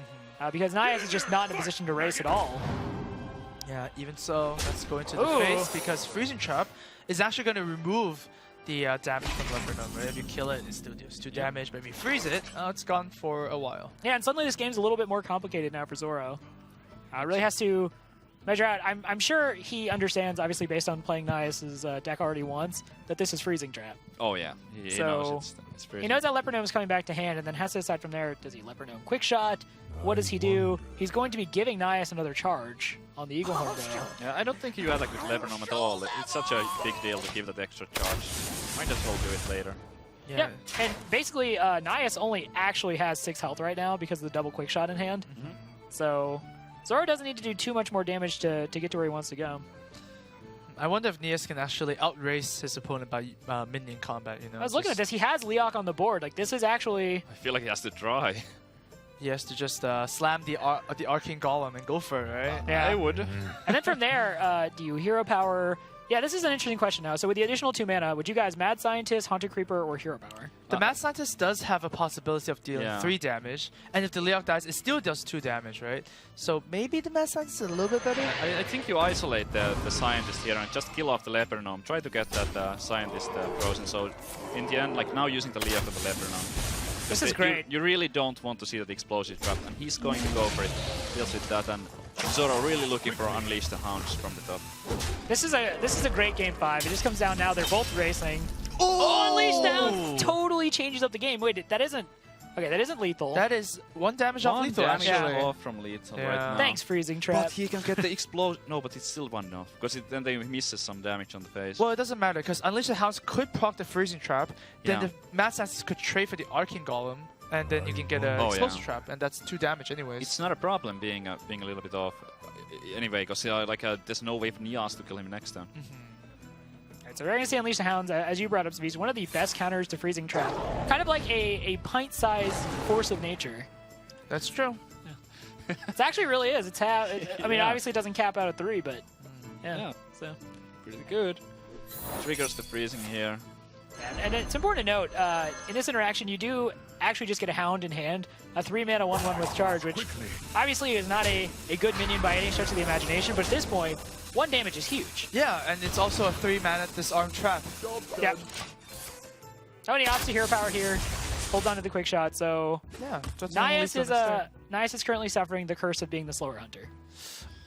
Speaker 3: because Nias is just not in a position to race at all.
Speaker 4: Yeah, even so, that's going to the face, because Freezing Trap is actually going to remove the damage from Leopardon, right? If you kill it, it still deals 2 damage, but if you freeze it, it's gone for a while.
Speaker 3: Yeah, and suddenly this game's a little bit more complicated now for Zoro. Really has to measure out. I'm sure he understands, obviously based on playing Nias' deck already once, that this is Freezing Trap.
Speaker 5: Oh yeah, he knows it's freezing.
Speaker 3: He knows that Leopardon is coming back to hand, and then has to decide from there, does he Leopardon quick shot? What does he do? He's going to be giving Nias another charge on the Eagle Horn there.
Speaker 5: Yeah, I don't think you attack with Leopardon at all. It's such a big deal to give that extra charge. Might as well do it later.
Speaker 3: Yeah, and basically Nias only actually has 6 health right now because of the double quick shot in hand. So Zoro doesn't need to do too much more damage to get to where he wants to go.
Speaker 4: I wonder if Nias can actually outrace his opponent by minion combat.
Speaker 3: I was looking at this. He has Leok on the board. Like, this is actually...
Speaker 5: I feel like he has to try.
Speaker 4: He has to just slam the Arcane Golem and go for it, right?
Speaker 3: Yeah,
Speaker 5: I would.
Speaker 3: And then from there, do you Hero Power? Yeah, this is an interesting question now. So with the additional 2 mana, would you guys Mad Scientist, Haunted Creeper, or Hero Power?
Speaker 4: The Mad Scientist does have a possibility of dealing 3 damage, and if the Leok dies, it still does 2 damage, right? So maybe the Mad Scientist is a little bit better?
Speaker 5: I think you isolate the Scientist here and just kill off the Leopardon. Try to get that Scientist frozen, so in the end, like now using the Leok of the Leopardon.
Speaker 3: This is great.
Speaker 5: You really don't want to see that explosive trap, and he's going to go for it. Deals with that, and Zoro really looking for Unleash the Hounds from the top.
Speaker 3: This is a great game 5. It just comes down now. They're both racing. Oh, Unleash the Hounds totally changes up the game. Wait, that isn't lethal.
Speaker 4: That is 1 damage off lethal, actually.
Speaker 5: Off from lethal right now.
Speaker 3: Thanks, Freezing Trap.
Speaker 5: But he can get the explosion. No, but it's still 1 off, because then they misses some damage on the face.
Speaker 4: Well, it doesn't matter, because Unleash the Hounds could proc the Freezing Trap, then the Mad Scientist could trade for the Arcane Golem, and then you can get an explosive trap, and that's 2 damage anyways.
Speaker 5: It's not a problem being a little bit off anyway, because there's no way for Nias to kill him next time.
Speaker 3: Right, so we're going to see Unleash the Hounds, as you brought up, Zviz, one of the best counters to Freezing Trap. Kind of like a pint-sized force of nature.
Speaker 4: That's true.
Speaker 3: Yeah. It actually really is. It's obviously it doesn't cap out at 3, but so
Speaker 5: pretty good. Triggers the freezing here.
Speaker 3: And it's important to note, in this interaction, you do actually just get a Hound in hand, a 3-mana 1/1 with charge, which obviously is not a good minion by any stretch of the imagination, but at this point, 1 damage is huge.
Speaker 4: Yeah, and it's also a 3-mana disarm trap.
Speaker 3: Yep. Oh, and he opts to Hero Power here, holds on to the quick shot, so
Speaker 4: yeah,
Speaker 3: Nias is currently suffering the curse of being the slower hunter.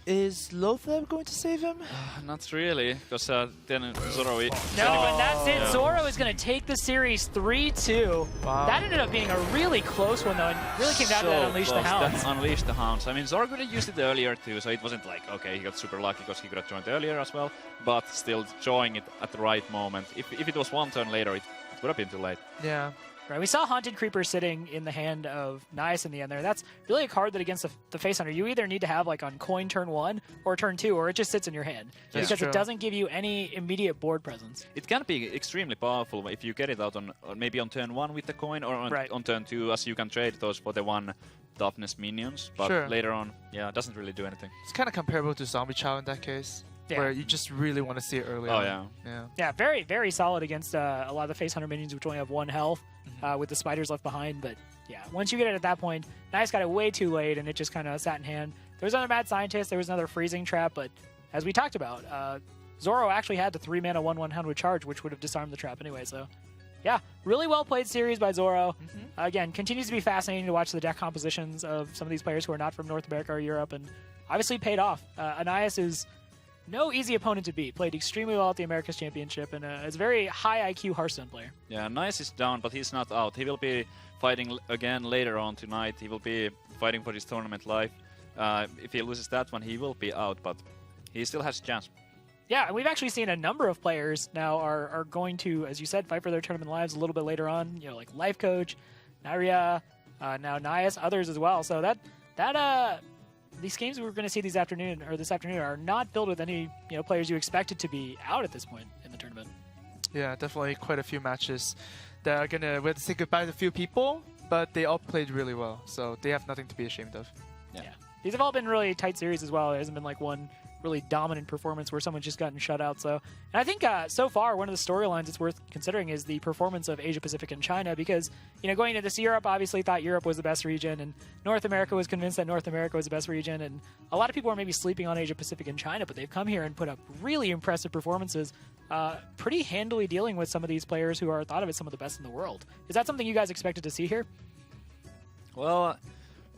Speaker 4: Is Lothar going to save him?
Speaker 5: Not really, because then Zoro...
Speaker 3: No, and that's it. Zoro is going to take the series 3-2.
Speaker 4: Wow.
Speaker 3: That ended up being a really close one, though, and really came down to that Unleash the Hounds.
Speaker 5: Unleash the Hounds. I mean, Zoro could have used it earlier, too, so it wasn't like, okay, he got super lucky because he could have joined earlier as well, but still drawing it at the right moment. If it was 1 turn later, it would have been too late.
Speaker 4: Yeah.
Speaker 3: Right, we saw Haunted Creeper sitting in the hand of Nias in the end there. That's really a card that against the Face Hunter, you either need to have like on coin turn 1 or turn 2, or it just sits in your hand.
Speaker 5: That's
Speaker 3: because
Speaker 5: true.
Speaker 3: it doesn't give you any immediate board presence.
Speaker 5: It can be extremely powerful if you get it out on maybe on turn 1 with the coin, or on turn 2, as you can trade those for the 1 toughness minions. But later on, it doesn't really do anything.
Speaker 4: It's kind of comparable to Zombie Chow in that case.
Speaker 3: Yeah.
Speaker 4: Where you just really want to see it early on.
Speaker 3: Yeah, very, very solid against a lot of the Face Hunter minions, which only have 1 health, with the spiders left behind. But yeah, once you get it at that point, Nias got it way too late, and it just kind of sat in hand. There was another Mad Scientist, there was another Freezing Trap, but as we talked about, Zoro actually had the 3-mana 1/1 Houndwood charge, which would have disarmed the trap anyway. So, yeah, really well played series by Zoro. Again, continues to be fascinating to watch the deck compositions of some of these players who are not from North America or Europe, and obviously paid off. Nias is no easy opponent to beat. Played extremely well at the Americas Championship, and is a very high IQ Hearthstone player.
Speaker 5: Yeah, Nias is down, but he's not out. He will be fighting again later on tonight. He will be fighting for his tournament life. If he loses that one, he will be out, but he still has a chance.
Speaker 3: Yeah, and we've actually seen a number of players now are going to, as you said, fight for their tournament lives a little bit later on. You know, like Life Coach, Naria, now Nias, others as well. So these games we're going to see this afternoon are not filled with any players you expected to be out at this point in the tournament.
Speaker 4: Yeah, definitely quite a few matches that are we have to say goodbye to a few people, but they all played really well, so they have nothing to be ashamed of.
Speaker 3: Yeah. These have all been really tight series as well. There hasn't been like one really dominant performance where someone's just gotten shut out. So, and I think so far one of the storylines that's worth considering is the performance of Asia Pacific and China, because going into this, Europe obviously thought Europe was the best region, and North America was convinced that North America was the best region, and a lot of people are maybe sleeping on Asia Pacific and China, but they've come here and put up really impressive performances, pretty handily dealing with some of these players who are thought of as some of the best in the world. Is that something you guys expected to see here?
Speaker 5: Well,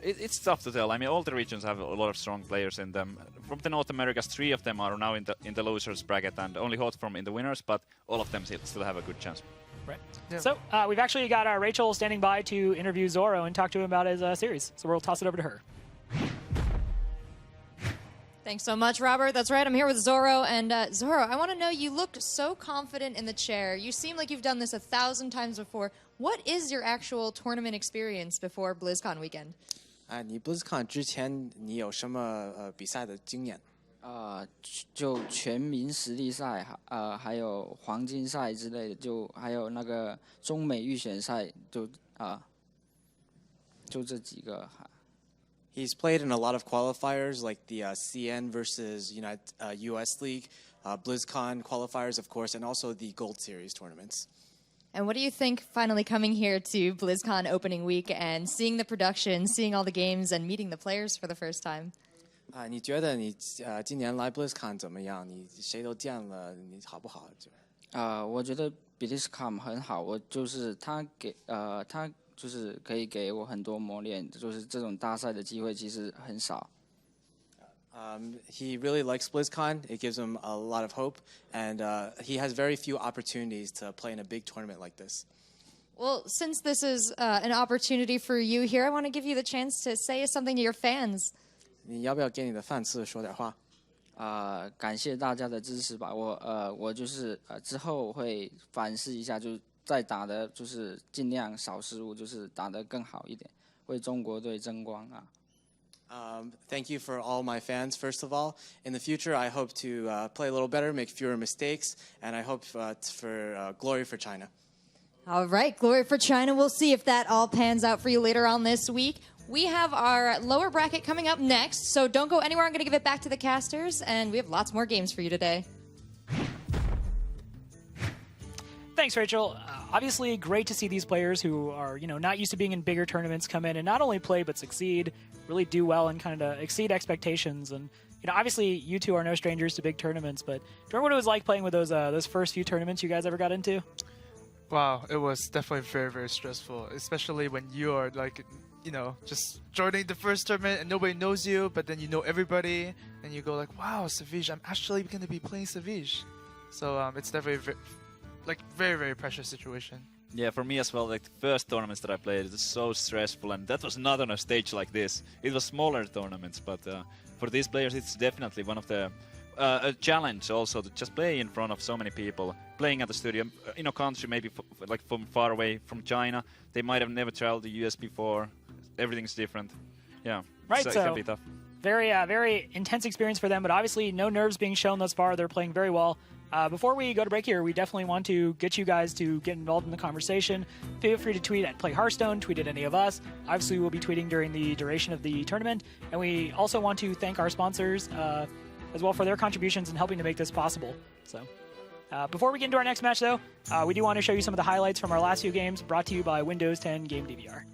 Speaker 5: it's tough to tell. I mean, all the regions have a lot of strong players in them. From the North Americas, 3 of them are now in the losers bracket, and only Hotform in the winners, but all of them still have a good chance.
Speaker 3: Right.
Speaker 4: Yeah.
Speaker 3: So we've actually got Rachel standing by to interview Zoro and talk to him about his series. So we'll toss it over to her.
Speaker 1: Thanks so much, Robert. That's right. I'm here with Zoro. And Zoro, I want to know, you looked so confident in the chair. You seem like you've done this 1,000 times before. What is your actual tournament experience before BlizzCon weekend?
Speaker 7: 你 BlizzCon 之前你有什么比赛的经验？
Speaker 6: 就全民实力赛，还有黄金赛之类的，就还有那个中美预选赛，就这几个。
Speaker 7: He's played in a lot of qualifiers like the CN versus US League, BlizzCon qualifiers, of course, and also the Gold Series tournaments.
Speaker 1: And what do you think finally coming here to BlizzCon opening week and seeing the production, seeing all the games, and meeting the players for the first time?
Speaker 7: 你觉得你今年来 BlizzCon 怎么样？你谁都见了，你好不好？
Speaker 6: 我觉得 BlizzCon 很好，我就是他就是可以给我很多磨练，就是这种大赛的机会其实很少。
Speaker 7: He really likes BlizzCon. It gives him a lot of hope, and he has very few opportunities to play in a big tournament like this.
Speaker 1: Well, since this is an opportunity for you here, I want to give you the chance to say something to your fans.
Speaker 7: 你要不要给你的粉丝说点话？
Speaker 6: 感谢大家的支持吧。我就是之后会反思一下，就再打的就是尽量少失误，就是打得更好一点，为中国队争光啊。
Speaker 7: Thank you for all my fans, first of all. In the future, I hope to play a little better, make fewer mistakes, and I hope for glory for China.
Speaker 1: All right, glory for China. We'll see if that all pans out for you later on this week. We have our lower bracket coming up next, so don't go anywhere. I'm going to give it back to the casters, and we have lots more games for you today.
Speaker 3: Thanks, Rachel. Obviously, great to see these players who are, not used to being in bigger tournaments come in and not only play but succeed, really do well and kind of exceed expectations. And obviously, you two are no strangers to big tournaments. But do you remember what it was like playing with those first few tournaments you guys ever got into?
Speaker 4: Wow, it was definitely very, very stressful, especially when you are just joining the first tournament and nobody knows you, but then you know everybody, and you go like, wow, Savage, I'm actually going to be playing Savage. So it's definitely very, very precious situation.
Speaker 5: Yeah, for me as well, like the first tournaments that I played, it was so stressful, and that was not on a stage like this. It was smaller tournaments, but for these players, it's definitely one of the a challenge also to just play in front of so many people, playing at the studio in a country maybe from far away from China. They might have never traveled to the US before. Everything's different. Yeah,
Speaker 3: right.
Speaker 5: So
Speaker 3: it
Speaker 5: can be tough.
Speaker 3: Very, very intense experience for them, but obviously no nerves being shown thus far. They're playing very well. Before we go to break here, we definitely want to get you guys to get involved in the conversation. Feel free to tweet at Play Hearthstone, tweet at any of us. Obviously, we'll be tweeting during the duration of the tournament. And we also want to thank our sponsors as well for their contributions in helping to make this possible. So, before we get into our next match, though, we do want to show you some of the highlights from our last few games brought to you by Windows 10 Game DVR.